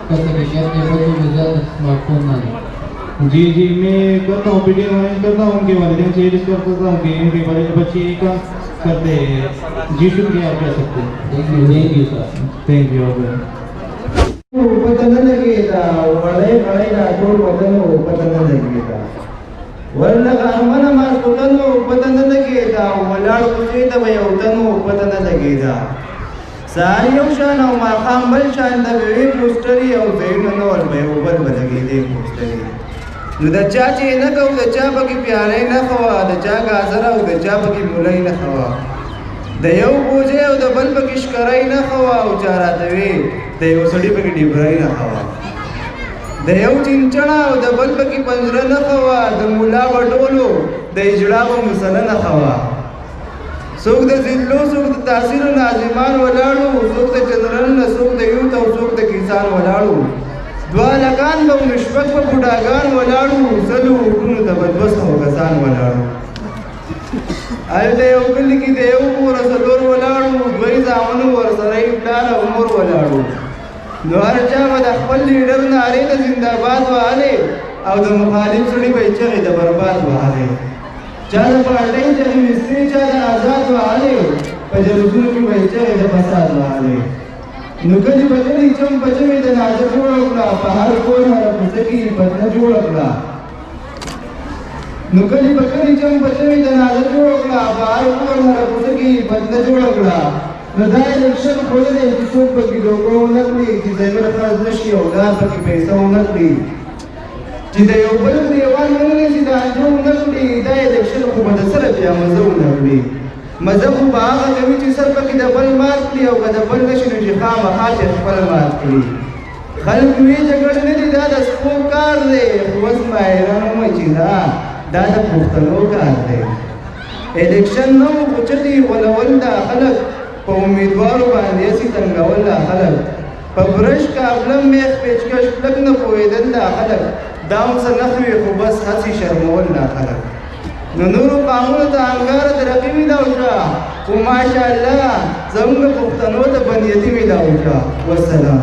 कर सकें कि अपने बच्चों को ज़्यादा स्मार्टफोन ना लें। जी जी, मैं करता हूँ, पीटी अरेंज करता हूँ, उनके वालिदैन से डिस्कस करता हूँ कि इनके बच्चे ये काम करते हैं। जी शुक्रिया, आप कह सकते हैं। Thank you sir. Thank you. पतन लगेगा वड़े बड़ेगा तो पतन पतन लगेगा वरना मन मास पतन पतन लगेगा वलाड़ कुछ तो भाई उतन पतन लगेगा सारियों शान और माखाम बल शान दबे पोस्टरी और बेन और मैं ऊपर बलगे दे पोस्टरी नुदच्चा चे न को दच्चा बकी प्यारे न खवा दच्चा गाजरा और दच्चा बकी मुलाई न खवा दयौ पूजे और दबल बकिश कराई न खवा उचारा तवे दयौ सड़ी बकी डिबराई न खवा दयौ चिंचणा और दबल बकी पंजरा न खवा दमुला वडोलो दइजड़ा व मुसल न खवा सुख द जिल्लो सुख द तासीर नाजिमान वलाड़ू सुख द चंद्रन सुख द यूथ और सुख द किसान वलाड़ू द्वालकान व निष्पक व बुढ़ागान वलाड़ू सलू उठून दबदबस हो गसान वलाड़ू आय देव गली की देव पूर सदोर वलाड़ू द्वई जामनु वर सराई प्लान उमर वलाड़ू द्वारचा व अखबल लीडर नारे द जिंदाबाद वाले और द मुखालिफ सुनी बेचे द बर्बाद वाले चार पार्टी जब मिस्त्री चार आजाद वाले पजरुजुन की बेचे द फसाद वाले नुकली बजरी चम बजमी द नाजर जोड़ला पहाड़ कोर हर पुसकी बदन जोड़ला नुकली बकरी चम बजमी द नाजर जोड़ला पहाड़ कोर हर पुसकी बदन जोड़ला नदाय इलेक्शन खोले जिसों बकी लोगों नकली जिसे मेरा फर्ज नशी होगा बकी पैसा नकली जिसे ऊपर दीवान में जिदा जो नकली दाय इलेक्शन को मदसर किया मजहब नकली मजहब बाग कभी चिसर बकी डबल मार्क लिया होगा डबल नशी जो खाम हाथ डबल मार्क ली खल्क में झगड़ने दी दादा स्पोकार दे बस मायरानों में जिदा दादा पुख्तनों का दे इलेक्शन नो कुचती वलवंदा खलक उम्मीदवारों बांधे सी तंगावला खलक पब्रश का अवलम में पेचकश लगन पोएदल्ला खलक दाम से नखवी खुबस हसी शर्मवला खलक नूर कानून ता अंगार तरकीमी दाउशा को माशाअल्लाह जंग पुख्तनो त बनियती में दाउशा वसलाम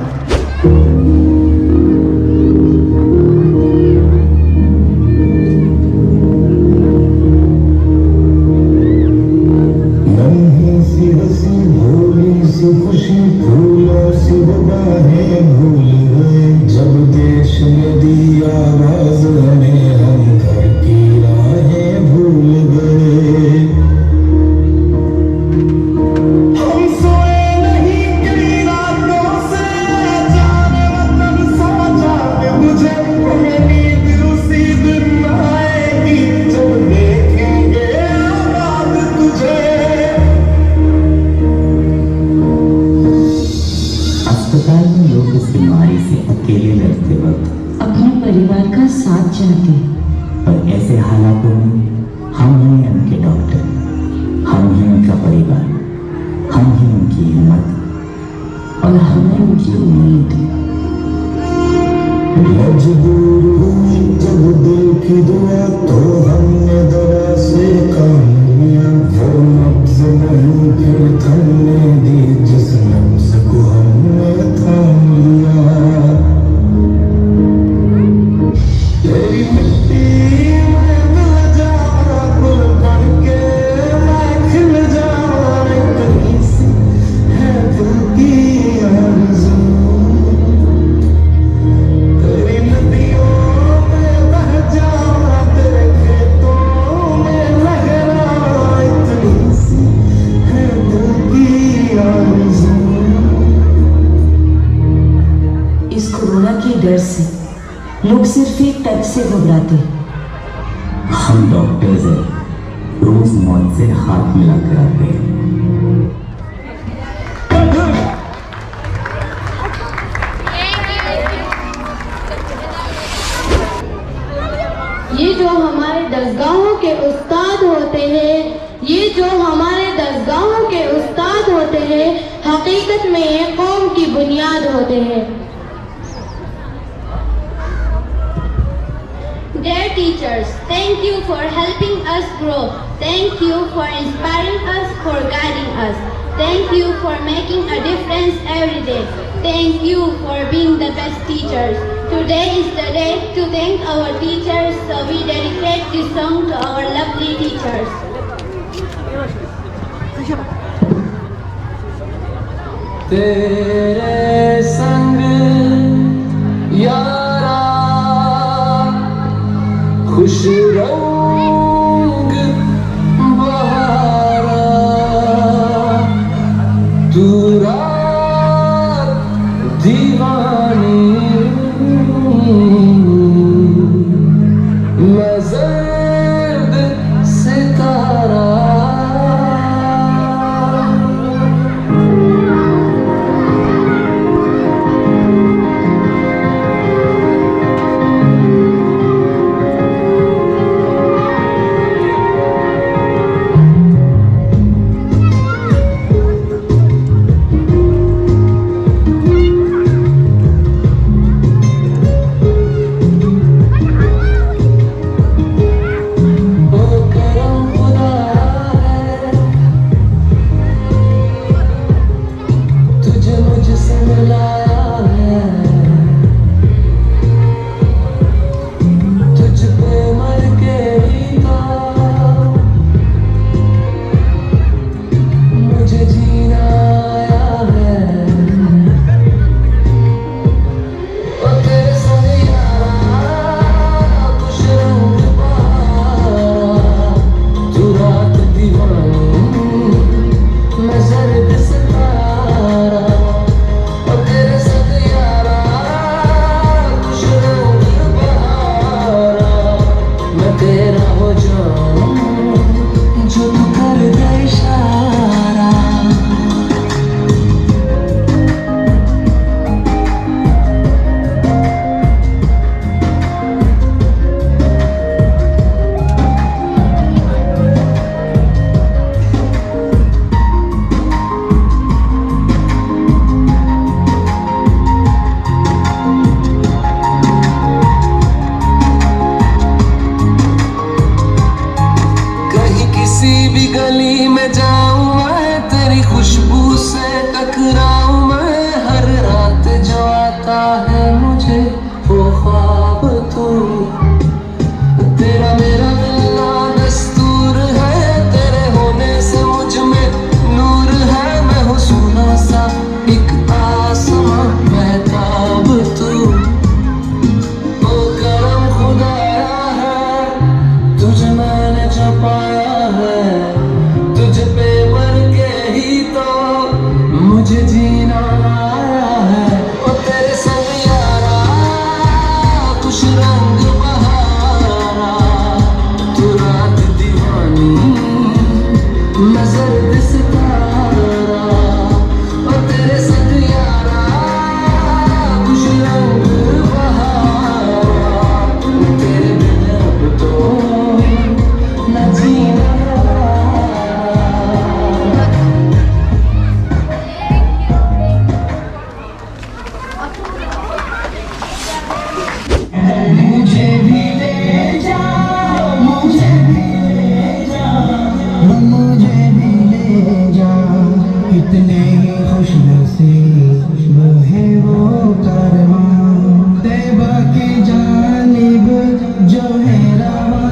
खुशी फूलों से बाहें भूल गए जब देश में दी आवाज हमें हम घर की राहें भूल गए हम सोए नहीं कई रातों से जाने वतन समझा के मुझे मेरी दिल उसी दिन आएगी जब देखेंगे आबाद तुझे अस्पताल में लोग इस बीमारी से अकेले लड़ते वक्त अपने परिवार का साथ चाहते हैं, पर ऐसे हालातों में हम हैं उनके डॉक्टर, हम हैं उनका परिवार, मजबूर हुई जब दिल की दुआ तो हमने दवा से काम लिया। वो नब्ज नहीं फिर थमने दी जिस नब्ज को हमने थाम लिया। तेरी मिट्टी में मिल जाऊं गुल बन के मैं खिल जाऊं। कहीं सी है दिल की आरज़ू। तेरी नदियों में बह जाऊं तेरे खेतों में लहराऊं। इतनी सी है दिल की आरज़ू। इस कोरोना के डर से लोग सिर्फ एक टच से घबराते। हम डॉक्टर्स हैं, रोज मौत से हाथ मिलाकर आते हैं। ये जो हमारे दरगाहों के उस्ताद होते हैं, ये जो हमारे दरगाहों के उस्ताद होते हैं, हकीकत में ये कौम की बुनियाद होते हैं। Dear teachers, thank you for helping us grow. Thank you for inspiring us, for guiding us. Thank you for making a difference every day. Thank you for being the best teachers. Today is the day to thank our teachers, so we dedicate this song to our lovely teachers. तेरे संग यारा खुश रंग बहारा तू रात दीवानी मैं ज़र्द सितारा। मैं ज़र्द सितारा और तेरे संग खुश नसीब है वो कारवां तैबा की जानिब जो है रवा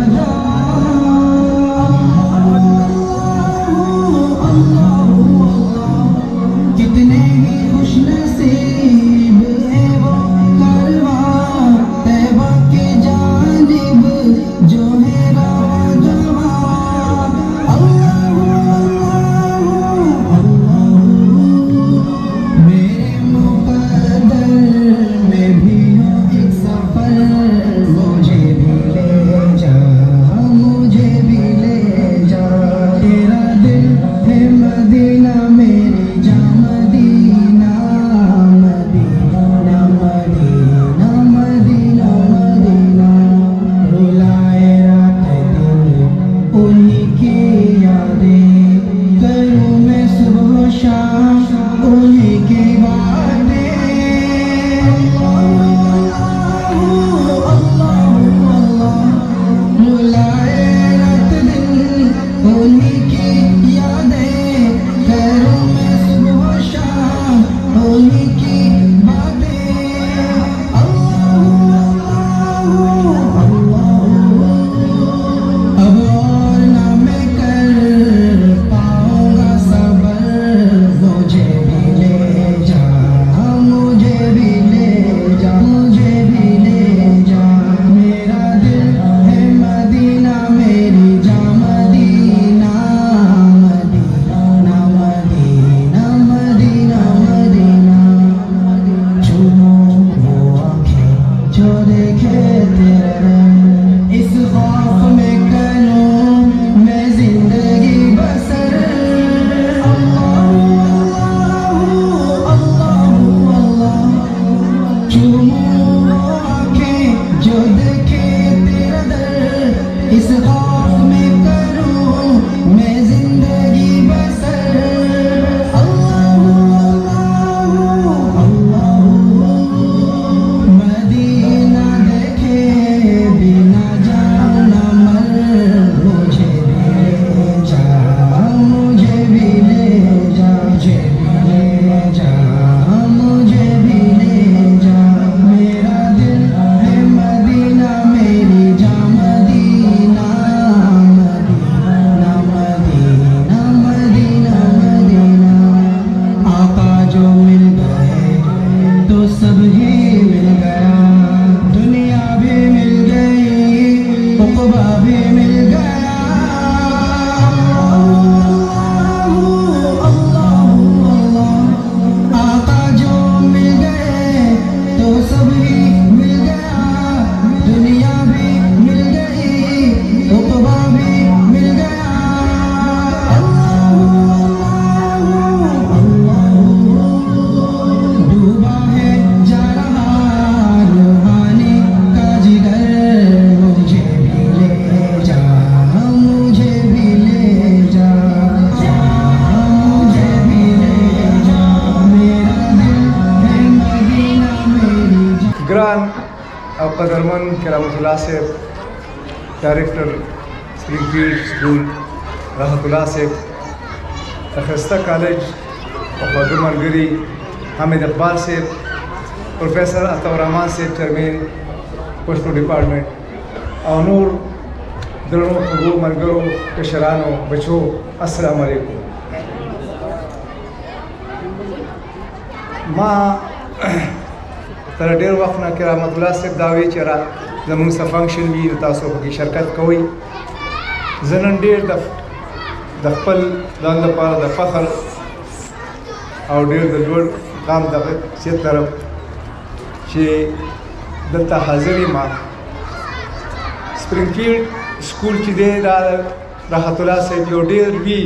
कितने ही खुश नसीब है वो कारवां तैबा की जानिब जो है रवा जवा मेरे मुकद्दर में भी हो एक सफर मुझे भी ले जा मुझे भी ले जा तेरा दिल है मदीना मेरी जा मदीना मदीना मदीना मदीना मदीना रुलाए रात दिन उन्हीं की यादें करूँ मैं सुबह शाम उन्हीं की बातें रुलाए रात दिन उन्हीं की यादें करूँ मैं सुबह शाम उन्हीं की बातें अब और ना मैं कर पाऊंगा सबर मुझे भी ले जा मुझे भी ले जा मुझे भी ले जा मेरा दिल है मदीना मेरी जा मदीना मदीना मदीना मदीना मदीना चुनो वो आँखें जो देखे तेरा रंग इस खौफ में करूं मैं जिंदगी बसर चूमो आँखें जो देखे तेरा दर इस खौफ में करूं मैं जिंदगी बसर मदीना देखे बिना जाऊं ना मर मुझे भी ले जा मुझे भी ले जा मुझे भी ले जा मुझे भी ले जा मेरा दिल है मदीना मेरी जा मदीना मदीना मदीना मदीना मदीना आका जो मिल गए तो सब ही मिल गया दुनिया भी मिल गई उक़बा भी मिल गया आका जो मिल गए तो सब ही मिल गया दुनिया भी मिल गई उक़बा भी मिल गया डूबा है जा रहा रूहानी का जिगर मुझे भी ले जा मुझे भी ले जा मुझे भी ले जा मेरा दिल है मदीना मेरी जा ग्रान और कदरमन करामतुल्लाह से डायरेक्टर स्प्रिंगफील्ड स्कूल रहमतुल्लाह से खस्ता कॉलेज और खदर मरगरी हामिद इकबाल से प्रोफेसर अतवर रहमान से चेयरमैन पोस्टल डिपार्टमेंट और नूर दिलों खबू मरगरों कशरानों बच्चों अस्सलाम वालेकुम माँ तर डेर वक्त ना करामतुल्लाह से दावे चरा जमून सा फंक्शन भी तासो की शिरकत कोई जनन डेर दफल दान दपार दफखर और डेर दलोड़ काम दफ से तरफ से दत्ता हाजिरी माँ स्प्रिंगफील्ड स्कूल ची दे रहमतुल्लाह से जो डेर भी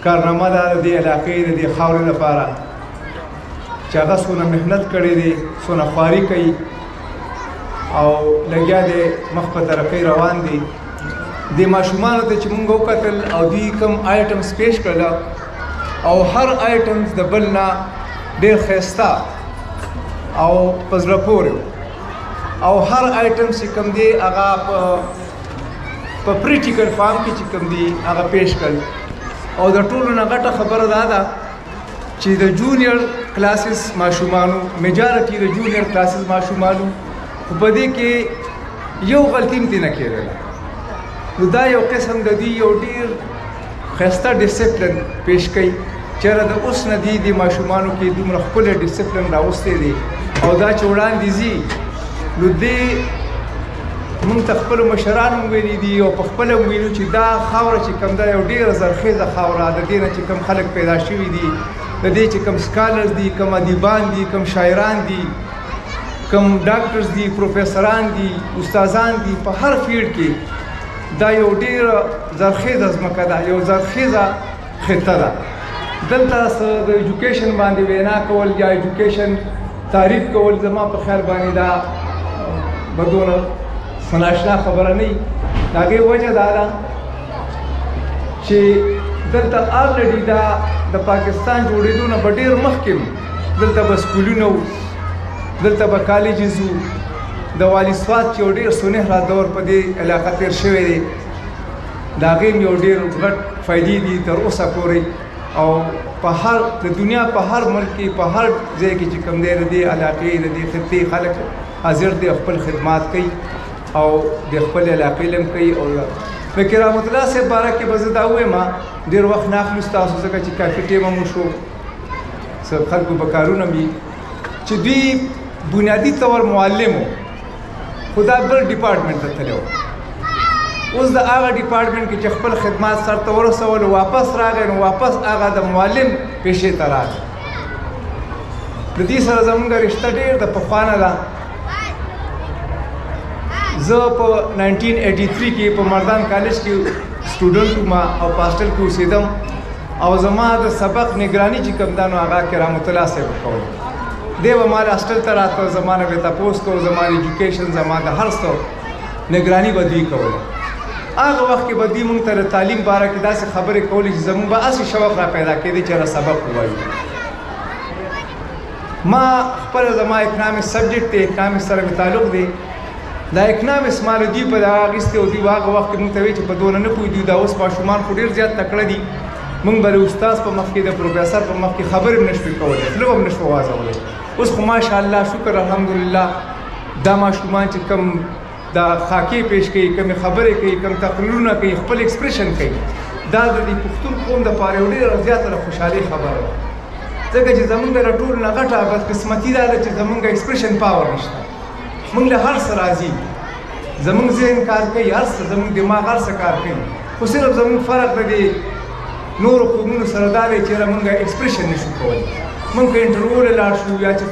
कारनामा दार दे इलाके दे खावरे दपारा चागा सोना मेहनत करे दे सोना ख्वारी कई और लग्या दे मख तरक़ी रवान दी दे माशुमान होते चमुंगो कतल और दी कम आइटम्स पेश कर और हर आइटम्स दबलना डेर खस्ता और पजरपोर और हर आइटम से कम दे आगा पपरी चिकन फार्म की चिकन दी आगा पेश कर और द टूल नगटा खबर दादा چې د جونیئر کلاسز ماشومانو میجارټي د جونیئر کلاسز ماشومانو په دې کې یو غلطي هم نه کېدله نو دا یو قسم د دې یو ډېر ښایسته ډسپلن پیش کوي چېرې د اوس نه دي د ماشومانو کې دومره ښکلی ډسپلن راوستی دی او دا چې وړاندې ځي نو دې موږ ته خپلو مشرانو هم ویلي دي او په خپله هم ویلو چې دا خاوره چې کوم دا یو ډېره زرخیزه خاوره د دې نه چې کوم خلک پیدا شوي دي د دې چې کوم سکالرز دي کوم ادیبان دي کوم شاعران دي کوم ډاکټرز دي پروفیسران دي استادان دي په هر فیلډ کې دا یو ډېره زرخیزه ځمکه ده یو زرخیزه خطه ده دلته د ایجوکیشن باندې وینا کول یا ایجوکیشن تعریف کول زما په خیال باندې دا به دونه ناشنا خبره نه وي د هغې وجه دا ده چې دلته آلرډي دا د پاکستان جوړېدو نه به ډېر مخکې دلته به سکولونه وو دلته به کالجز وو د والي سوات چې یو ډېر سنهره دور په دې علاقه تېر شوی دی د هغې هم یو ډېر غټ فایدې دي تر اوسه پورې او په هر د دنیا په هر ملک کې په هر ځای کې چې کوم دی د دې علاقې د دې خطې خلک حاضر دي خپل خدمات کوي او د خپل علاقې لم کوي او د کرامت الله صاحب باره کې به زه دا ووایم ډېر وخت نه اخلو ستاسو ځکه چې کافي ټیمه مو شو څه خلکو به کارونه وي چې دوی بنیادي طور معلم و خو دا بل ډپارټمنټ ته تللی و اوس د هغه ډپارټمنټ کې چې خپل خدمات سرته ورسول واپس راغی نو واپس هغه د معلم پیشې ته راغی د دې سره زموږ رشته ډېر د پخوا نه ده زه په 1983 کې په مردان کالج کې سټوډنټ وم او په هاسټل کې اوسېدم او زما د سبق نگراني چې کوم دا نو هغه کرامت الله صاحب کوله دی به ما هاسټل ته راته زما نه به تپوس کوو زما ایجوکیشن زما د هر څه نگراني به دوی کوله هغه وخت کې به دوی مونږ ته د تعلیم باره کې داسې خبرې کولې چې زموږ به هسې شوق را پیدا کېدی چې را سبق ووایو ما خپله زما اکنامکس سبجیکټ دی اکنامکس سره مې تعلق دی دا اکنامکس ما له دوی په دغه اخیستې او دوی هغه وخت کې مونږ ته وایي چې په دونه نه پوهېږو دا اوس ماشومان خو ډېر زیات تکړه دي مونږ به د استاد په مخ کې د پروفیسر په مخ کې خبرې هم نه شوې کولی خوله به هم نه شوه وازولی اوس خو ماشاءالله شکر الحمدلله دا ماشومان چې کوم دا خاکې پیش کوي کومې خبرې کوي کوم تقریرونه کوي خپل ایکسپریشن کوي دا د دې پښتون قوم دپاره یو ډېره زیاته د خوشحالۍ خبره ده ځکه چې زمونږ له ټولو نه غټه بدقسمتي دا ده چې زمونږ ایکسپریشن پاور نشته مونږ له هر څه راځي زمونږ ذهن کار کوي هر څه زمونږ دماغ هر څه کار کوي خو صرف زمونږ فرق د دې نورو قومونو سره دا دی چې مونږ ایکسپریشن نشو کولی مونږ که انټرویو له لاړ شو یا چې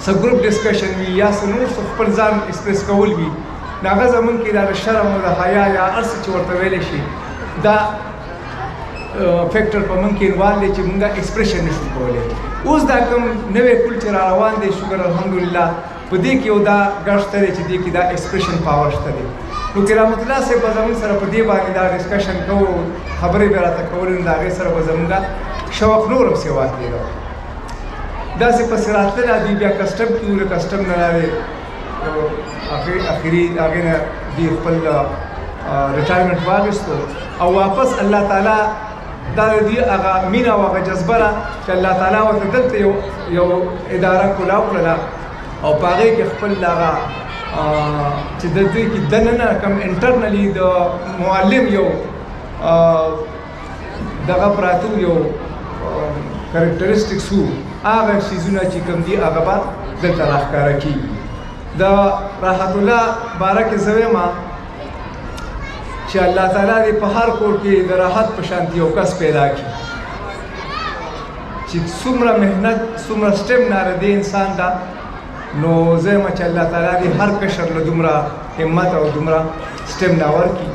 څه ګروپ ډسکشن وي یا څه نور څه خپل ځان ایکسپریس کول وي نو هغه زمونږ کې دا د شرم او د حیا یا هر څه چې ورته ویلی شي دا فیکټر په مونږ کې انوالو دی چې مونږ ایکسپریشن نشو کولی اوس دا کوم نوی کل چې را روان دی شکر الحمدلله په دې کې یو دا ګډ شته دی چې دې کې دا ایکسپریشن پاور شته دی نو کرامت الله صاحب به زموږ سره په دې باندې دا ډسکشن کوو خبرې به راته کولې نو د هغې سره به زموږ شوق نور هم سیوا کېده داسې پسې راتلله دوی بیا کسټم کې وو د کسټم نه لارې اخري هغې نه دوی خپل ریټایرمنټ واخیستو او واپس الله تعالی دا د دوی هغه مینه او هغه جذبه ده چې الله تعالی ورته دلته یو اداره کولاو کړله او په هغې کې خپل هغه چې د دوی کې دننه کوم انټرنلي د معلم یو دغه پراته یو کریکټرسټکس وو هغه څیزونه چې کوم دي هغه به دلته راښکاره کېږي د راحت الله باره کې زه وایم چې الله تعالی دې په هر کور کې د راحت په شانتي یو کس پیدا کړي چې څومره محنت څومره سټیم ناره دی انسان ته نو زه یم چې الله تعالی دې هر کشر له دومره همت او دومره سټیم نه ورکړي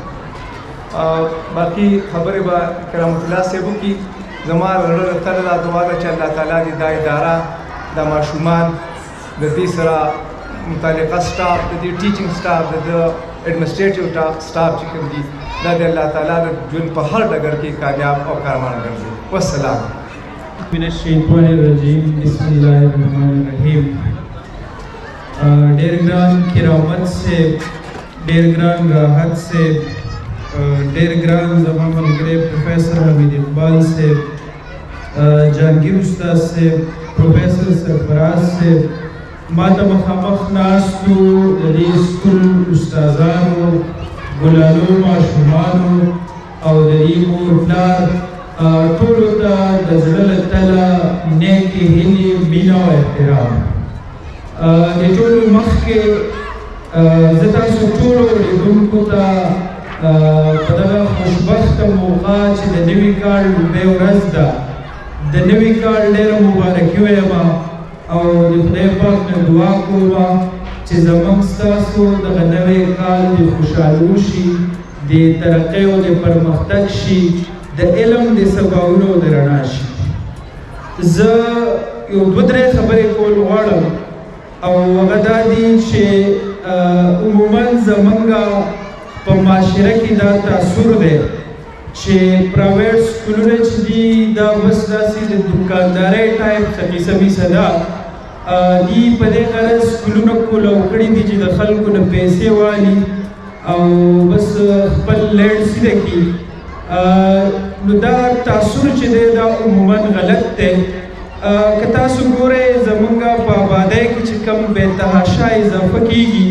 باقي خبرې به کرامت الله صاحب وکړي زما زړه تل دا دعا ده چې الله تعالی دې دا اداره د ماشومان د دې سره متعلقه سټاف د دې ټیچنګ سټاف د ایڈمنسټریټیو سټاف چې کوم دي دا د الله تعالی د ژوند په هر ډګر کې کامیاب او کارمان ګرځي والسلام من الشیطان الرجیم بسم الله الرحمن الرحیم ډېر ګران کرامت سے ډېر ګران راحت سے ډېر ګران زما ملګری پروفیسر حمید اقبال صاحب جهانگیر استاد صاحب، پروفیسر سرفراز صاحب، ما ته مخامخ ناستو د دې سکول استادانو، ګلالو ماشومانو او د دې مور پلار ټولو ته د زړه له تله نیکې هیلې، مینه او احترام. د ټولو مخکې زه تاسو ټولو اورېدونکو ته په دغه خوشبخته موقع چې د نوي کال لومړۍ ورځ ده، د نوي کال ډېره مبارکي وایم او د خدای پاک نه دعا کوم چې زموږ ستاسو دغه نوی کال د خوشحالي وشي، د ترقۍ او د پرمختګ شي، د علم د سباوونو د رڼا شي. زه یو دوه درې خبرې کول غواړم او هغه دا دي چې عموما زموږ په معاشره کې دا تاثر دی چې پرایویټ سکولونه چې دي دا بس داسې د دوکاندارۍ ټایپ څه ده. دي په دې غرض سکولونه کولاو کړي دي چې د خلکو نه پیسې والي او بس خپل لینډ سیده کړي. نو دا تاثر چې دی دا عموما غلط دی. که تاسو ګورئ زموږ په آبادۍ کې چې کوم بې تحاشا اضافه کېږي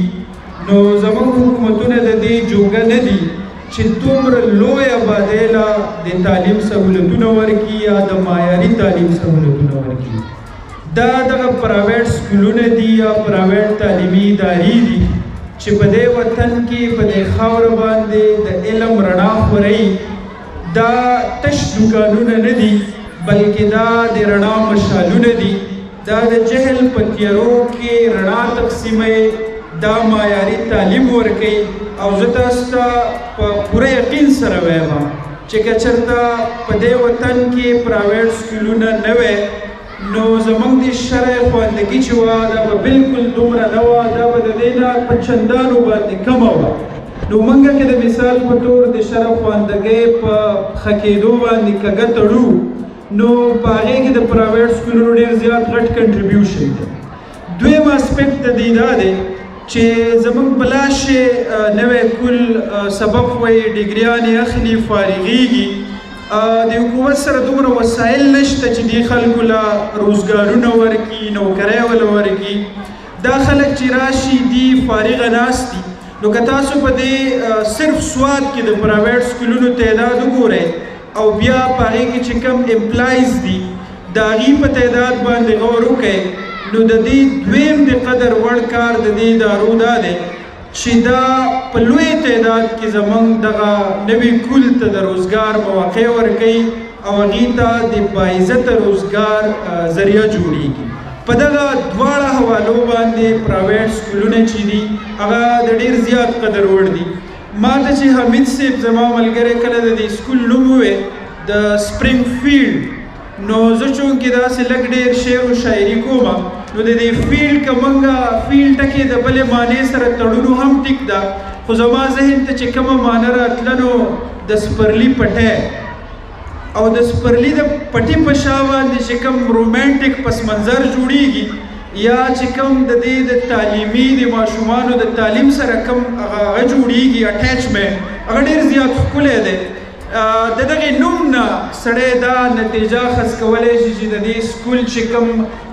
نو زموږ حکومتونه د دې جوګه نه دي چې دومره لوی آبادۍ له د تعلیم سهولتونه ورکړي یا د معیاري تعلیم سهولتونه ورکړي. دا دغه پرایویټ سکولونه دي یا پرایویټ تعلیمي ادارې دي چې په دې وطن کې په دې خاوره باندې د علم رڼا خپروي. دا تش دوکانونه نه دي بلکې دا د رڼا مشالونه دي. دا د جهل په تیارو کې رڼا تقسیموي، دا معیاري تعلیم ورکوي. او زه تاسو ته په پوره یقین سره وایم چې که چېرته په دې وطن کې پرایویټ سکولونه نه وی نو زموږ د شرع خواندګي چې وه دا به بلکل دومره نه وه، دا به د دې نه په چندانو باندې کمه وه. نو موږ که د مثال په طور د شرع خواندګۍ په ښه کېدو باندې کږه تړو نو په هغې کې د پرایویټ سکولونو ډېر زیات غټ کنټریبیوشن دی. دویم اسپیکټ د دې دا دی چې زموږ بلاشې نوی کل سبق وایي، ډګریانې اخلي، فارغېږي. د حکومت سره دومره وسایل نشته چې دې خلکو له روزګارونه ورکړي، نوکرۍ وله ورکړي. دا خلک چې راشي دي فارغه ناست دي. نو که تاسو په دې صرف سواد کې د پرایویټ سکولونو تعداد وګورئ او بیا په هغې کې چې کم امپلایز دي د هغې په تعداد باندې غور وکئ نو د دې دویم د قدر وړ کار د دې ادارو دا دی چې دا په لوی تعداد کې زموږ دغه نوي کل ته د روزګار مواقع ورکوي او هغې ته د باعزته روزګار ذریعه جوړیږي. په دغه دواړه حوالو باندې پرایویټ سکولونه چې دي هغه د ډېر زیات قدر وړ دي. ما ته چې حمید صاحب زما ملګری کله د دې سکول نوم ووی د سپرینګ فیلډ، نو زه چونکې داسې لږ ډېر شعر و شاعري کوم نو د دې فیلډ که موږ فیلډ ټکې د بلې معنې سره تړو هم ټیک ده، خو زما ذهن ته چې کومه معنه راتله نو د سپرلي پټی او د سپرلي د پټي په شا باندې چې کوم رومانټیک پس منظر جوړیږي یا چې کوم د دې د تعلیمي د ماشومانو د تعلیم سره کوم هغه جوړیږي اټیچمنټ هغه ډېر زیات ښکلی دی. د دغې نوم نه سړی دا نتیجه اخذ کولی شي چې د دې سکول چې کوم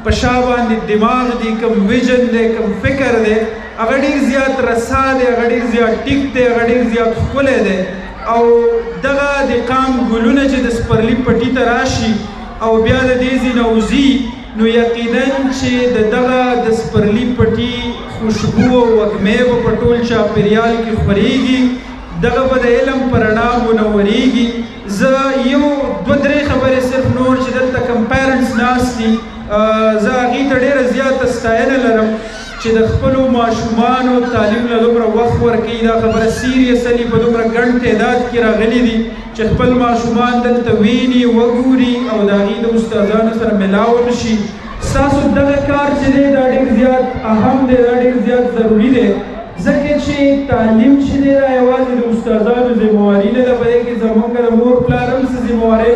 په شا باندې دماغ دی، کوم ویژن دی، کوم فکر دی هغه ډېر زیات رسا دی، هغه ډېر زیات ټیک دی، هغه ډېر زیات ښکلی دی. او دغه د قام ګلونه چې د سپرلي پټي ته راشي او بیا د دې ځای نه وځي نو یقینا چې دغه د سپرلي پټي خوشبو او وږمې به په ټول چاپېریال کې خپرېږي، دغه به د علم په رڼا منورېږي. زه یو دوه درې خبرې صرف نور چې دلته کوم پیرنټس ناست دي زه هغې ته ډېره زیاته ستاینه لرم چې د خپلو ماشومانو تعلیم له دومره وخت ورکوي. دا خبره سیریسلی په دومره ګڼ تعداد کې راغلي دي چې خپل ماشومان دلته ویني، وګوري او د هغې د استادانو سره ملاوت شي. ستاسو دغه کار چې دی دا ډېر زیات اهم دی، دا ډېر زیات ضروري دی ځکه چې تعلیم چې دی دا یوازې د استادانو ذمواري نه ده، په دې کې زموږ د مور پلار هم څه ذموارۍ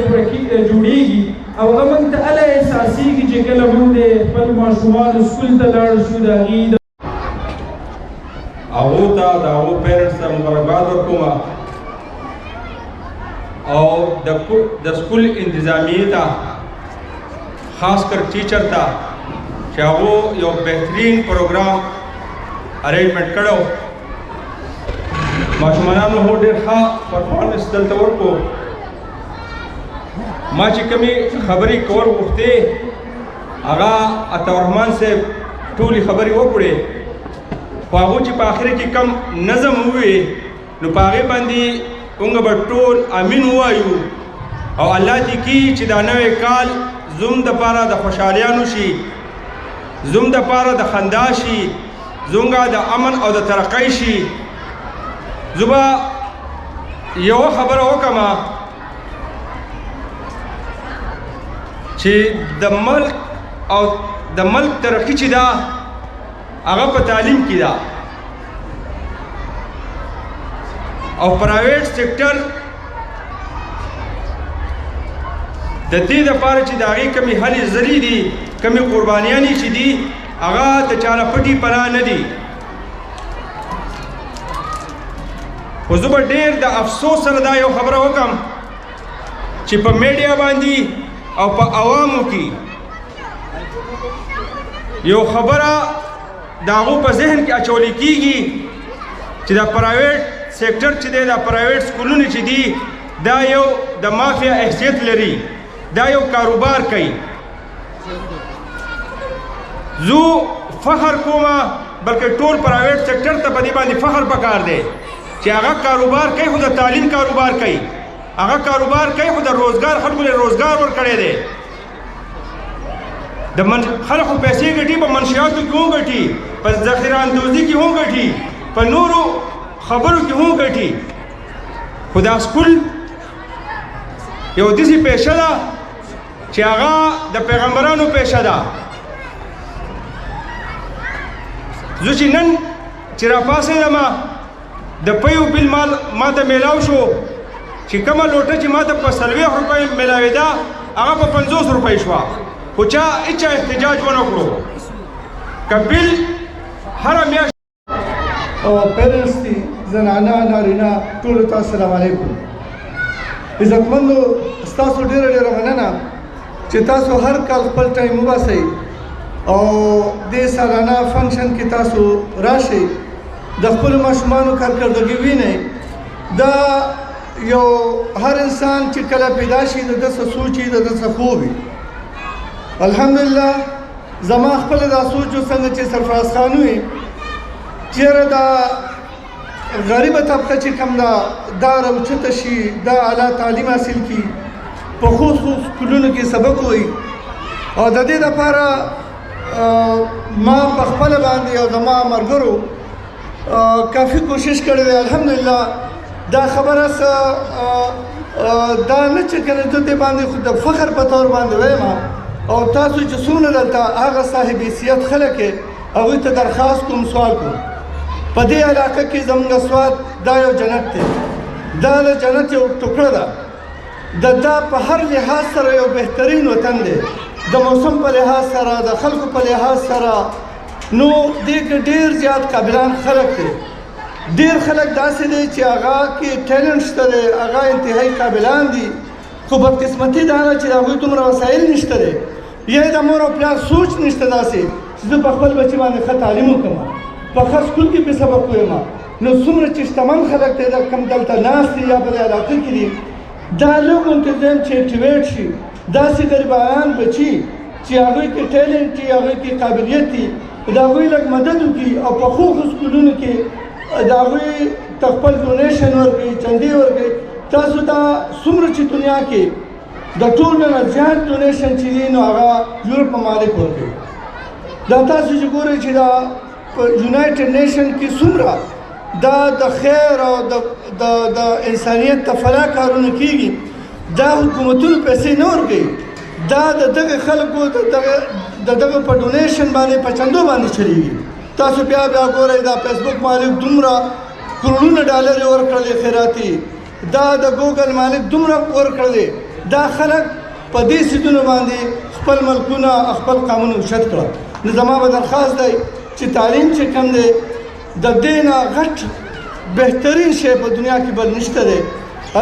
جوړېږي او هغه موږ ته هله احساسېږي چې کله موږ د خپل ماشومانو سکول ته لاړ شو د هغې هغو ته د هغو پیرنټس ته مبارکباد ورکوم او د سکول انتظامیې ته خاص کر ټیچر ته چې هغو یو بهترین پروګرام ارینجمنټ کړو ماشومانانو هو ډېر ښه پرفارمنس دلته ورکړو ما چې کومې خبرې کول غوښتې هغه عطاالرحمن صاحب ټولې خبرې وکړې خو هغو چې په آخر کې کم نظم ووې نو په هغې باندې موږ به ټول امین ووایو او الله دې کي چې دا نوی کال زوم دپاره د خوشحالیانو شي زوم دپاره د خندا شي زومګه د امن او د ترقۍ شي زه به یوه خبره وکړم چې د ملک او د ملک ترقي چې ده هغه په تعلیم کې ده او پرایویټ سیکټر د دې لپاره چې د هغې کمې هلې ځلې دي کمې قربانیانې چې دي هغه د چا نه پټې پناه نه دي خو زه به ډېر د افسوس سره دا یو خبره وکړم چې په میډیا باندې او په عوامو کې یو خبره د هغو په ذهن کې اچولی کېږي چې دا پرایویټ سیکټر چې دی دا پرایویټ سکولونه چې دي دا یو د مافیا حیثیت لري دا یو کاروبار کوي زه فخر کوم بلکې ټول پرایویټ سیکټر ته په دې باندې فخر پکار دی چې هغه کاروبار کوي خو د تعلیم کاروبار کوي هغه کاروبار کوي خو د روزګار خلکو له روزګار ورکړی دی د خلکو پیسې ګټي په منشیاتو کې هم ګټي په ذخیره اندوزي کې هم ګټي په نورو خبرو کې هم ګټي خو دا سکول یو داسې پیشه ده چې هغه د پیغمبرانو پیشه ده زه چې نن چې راپاڅېدم د پیو بل مال ما ته میلاو شو چې کومه لوټه چې ما ته په 40 روپۍ میلاوېده هغه په 50 روپۍ شوه خو چا هېچا احتجاج ونه کړو که بل هره میاشت او پیرنټس دي زنانه نارینه ټولو ته السلام علیکم عزتمندو ستاسو ډېره ډېره مننه چې تاسو هر کال خپل ټایم وباسئ او دې سالانه فنکشن کې تاسو راشئ د خپلو ماشومانو کارکردګي وینئ دا یو هر انسان چې کله پیدا شي د ده څه سوچ وي د ده څه خوب وي الحمدلله زما خپله دا سوچ و څنګه چې سرفراز خان وي چیرې دا غریبه طبقه چې کوم ده دا راوچته شي دا اعلی تعلیم حاصل کړي په خو سکولونو کې سبق وایي او د دې لپاره ما په خپله باندې او زما ملګرو کافي کوشش کړی دی الحمدلله دا خبره دا نه چې کنه ته دې باندې خو د فخر په طور باندې وایم او تاسو چې څومره دلته هغه صاحب حیثیت خلک یې هغوی ته درخواست کوم سوال کوم په دې علاقه کې زموږ سواد دا یو جنت دی دا د جنت یو ټوکړه ده دا په هر لحاظ سره یو بهترین وطن دی د موسم په لحاظ سره د خلکو په لحاظ سره نو دې کې ډېر زیات قابلان خلک دي ډېر خلک داسې دي چې هغه کې ټیلنټ شته دی هغه انتهایي قابلان دي خو بدقسمتي دا ده چې د هغوی دومره وسایل نشته دی یا د مور او پلار سوچ نشته داسې چې زه په خپل بچي باندې ښه تعلیم وکړم په ښه سکول کې پې سبق ووایم نو څومره چې شتمن خلک دی دا کم دلته ناست دي یا په دې علاقه کې دي دا لږ منتظم چې اکټیویټ شي داسې غریبان بچي چې هغوی کې ټیلنټ دي هغوی کې قابلیت دي د هغوی لږ مدد وکړي او په ښو سکولونو کې د هغوی ته خپل ډونیشن ورکړي چندې ورکړي تاسو ته څومره چې دنیا کې د ټولو نه زیات ډونیشن چې دي نو هغه یورپ ممالک ورکوي دا تاسو چې ګورئ چې دا په یونایټډ نیشن کې څومره دا د خیر او د انسانیت د فلاح کارونه کېږي دا حکومتونو پیسې نه ورکوي دا د دغه خلکو د دغه په ډونیشن باندې په چندو باندې چلیږي تاسو بیا ګورئ دا فیسبوک مالک دومره کروڑونه ډالر یې ورکړلې خیراتي دا د ګوګل مالک دومره ورکړلې دا خلک په دې سیدونو باندې خپل ملکونه خپل قانون اوچت کړه نو زما به درخواست دی چې تعلیم چې کم دی د دې نه غټ بهترین شی په دنیا کې بل نشته دی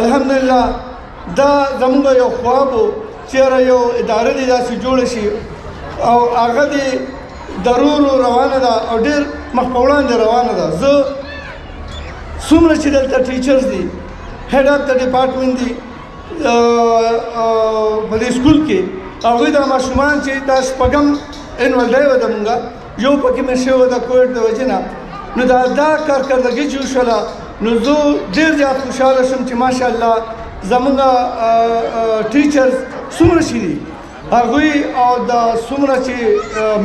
الحمدلله دا زموږ یو خواب و چیرې یو اداره دې داسې جوړه شي او هغه دې ضرورو روانه ده او ډېر مخ په وړاندې روانه ده. زه څومره چې دلته ټیچرز دي هیډ اف د ډپارټمنټ دي په دې سکول کې هغوی دا ماشومان چې دا شپږم انول ډے وه زمونږ یو پکې مې شوی د کووډ د وجې نه نو دا کارکردګي چې وشوله نو زه ډېر زیات خوشحاله شوم چې ماشاءالله زمونږ ټیچرز څومره چې دي هغوی او دا څومره چې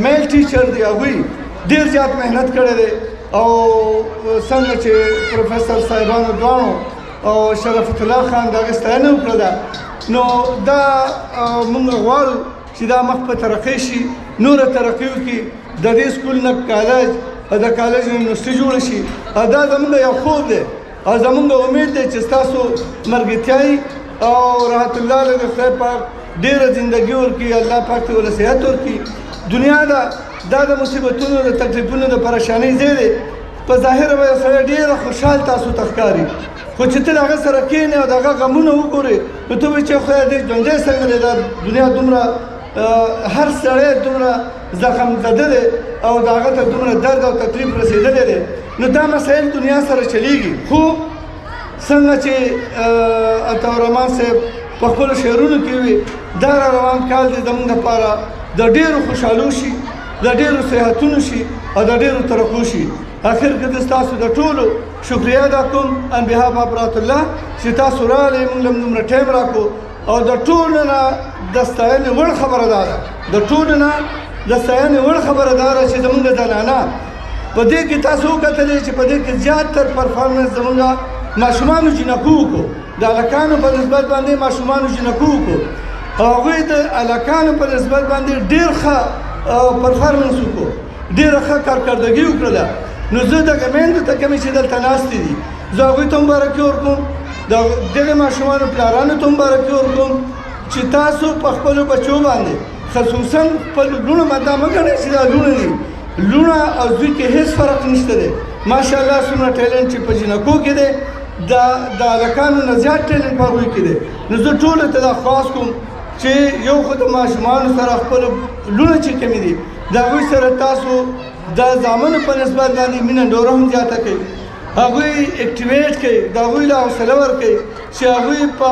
میل ټیچر دی هغوی ډېر زیات محنت کړی دی او څنګه چې پروفیسر صاحبانو دواړو او شرفت الله خان د هغې ستاینه وکړه ده نو دا موږ غواړو چې دا مخ په ترقۍ شي نوره ترقي وکړي د دې سکول نه کالج او د کالج یونیورسټي جوړه شي او دا زموږ یو خوب دی او زموږ امید دی چې ستاسو مرګتیایي او رحمت الله علیه د خدای پاک ډېره زندګي ورکړي الله پاک ته ورله صحت ورکړي دنیا دا د مصیبتونو د تکلیفونو د پریشانۍ ځای دی په ظاهره به یو سړی ډېره خوشحال تاسو ته ښکاري خو چې ته د هغه سره کښېنې او د هغه غمونه وګورې نو ته وایې چې خدای دې ژوندی څنګه دی دا دنیا دومره هر سړی دومره زخم زده دی او د هغه ته دومره درد او تکلیف رسېدلی دی نو دا مسایل دنیا سره چلیږي خو څنګه چې عطاالرحمن صاحب په خپلو شعرونو کې وي دا را روان کال دی زموږ دپاره د ډېرو خوشحالو شي د ډېرو صحتونو شي او د ډېرو ترقو شي اخر کې د ستاسو د ټولو شکریه ادا کوم ان بهاف اف رحمت الله چې تاسو راغلئ موږ له دومره ټایم راکړو او د ټولو نه د ستاینې وړ خبره دا ده د ټولو نه د ستاینې وړ خبره دا ده چې زموږ زنانه په دې کې تاسو وکتلې چې په دې کې زیاتر پرفارمنس زموږ ماشومانو جنکو وکړو د هلکانو په نسبت باندې ماشومانو جنکو وکړو او هغوی د هلکانو په نسبت باندې ډېر ښه پرفارمنس وکړو ډېره ښه کارکردګي وکړله نو زه دغه میندو ته کومې چې دلته ناستې دي زه هغوی ته مبارکي ورکوم دغه ماشومانو پلارانو ته مبارکي ورکوم چې تاسو په خپلو بچو باندې خصوصا خپل لوڼو باندې دا مه ګڼئ چې دا لوڼه دي لوڼه او زوی کې هېڅ فرق نشته دی ماشاءالله څومره ټیلنټ چې په جنکو کې دی د هلکانو نه زیات ټیلنټ په هغوی کې دی نو زه ټولو ته دا خواست کوم چې یو خو د ماشومانو سره خپلو لوڼه چې کومې دي د هغوی سره تاسو د زامنو په نسبت باندې مینه نوره هم زیاته کوي هغوی اکټیویټ کوي د هغوی له حوصله ورکوي چې هغوی په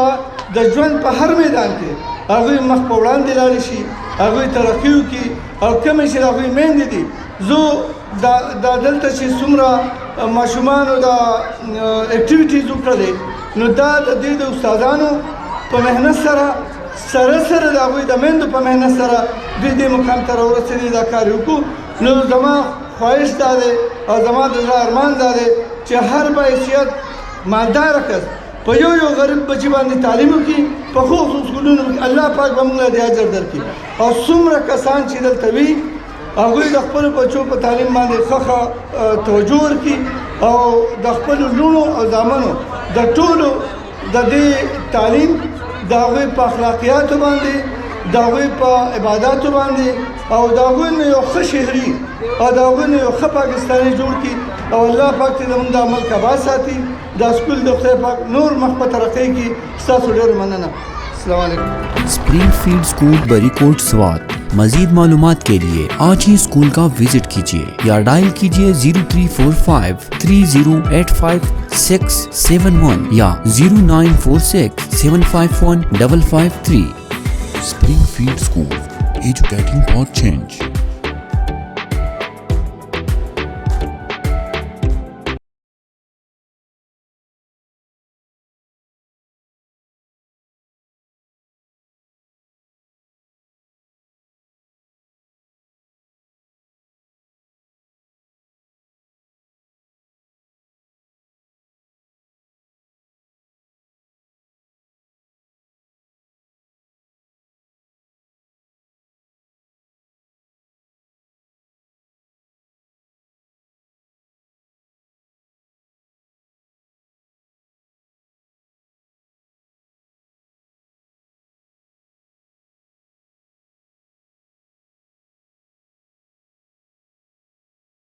د ژوند په هر میدان کې هغوی مخ په وړاندې لاړې شي هغوی ترقي وکړي او کومې چې د هغوی میندې دي زه دا دلته چې څومره ماشومانو دا اکټیویټیز وکړلې نو دا د دې د استادانو په محنت سره سره د هغوی د میندو په محنت سره دوی دې مقام ته راورسېدي دا کار وکړو نو زما خواهش دا دی او زما د زړه ارمان دا دی چې هر باحیثیت مالداره کس په یو غریب بچي باندې تعلیم وکړي په ښو سکولونو کې الله پاک به موږ له دې اجر درکړي او څومره کسان چې دلته وي هغوی د خپلو بچو په تعلیم باندې ښه توجه ورکړي او د خپلو لوڼو او زامنو د ټولو د دې تعلیم د هغوی په اخلاقیاتو باندې د هغوی په عباداتو باندې او د هغوی نه یو ښه شهري او د هغوی نه یو ښه پاکستاني جوړ کړي او الله پاک ته زموږ د عمل کبا ساتي دا سکول د خدای پاک نور مخ په ترقۍ کې ستاسو ډېر مننه السلام علیکم स्प्रिंग फील्ड स्कूल बरीकोट स्वात मजीद मालूमात के लिए आज ही स्कूल का विजिट कीजिए या डायल कीजिए 0345308561 या 0946751553। Spring field school, educating for change.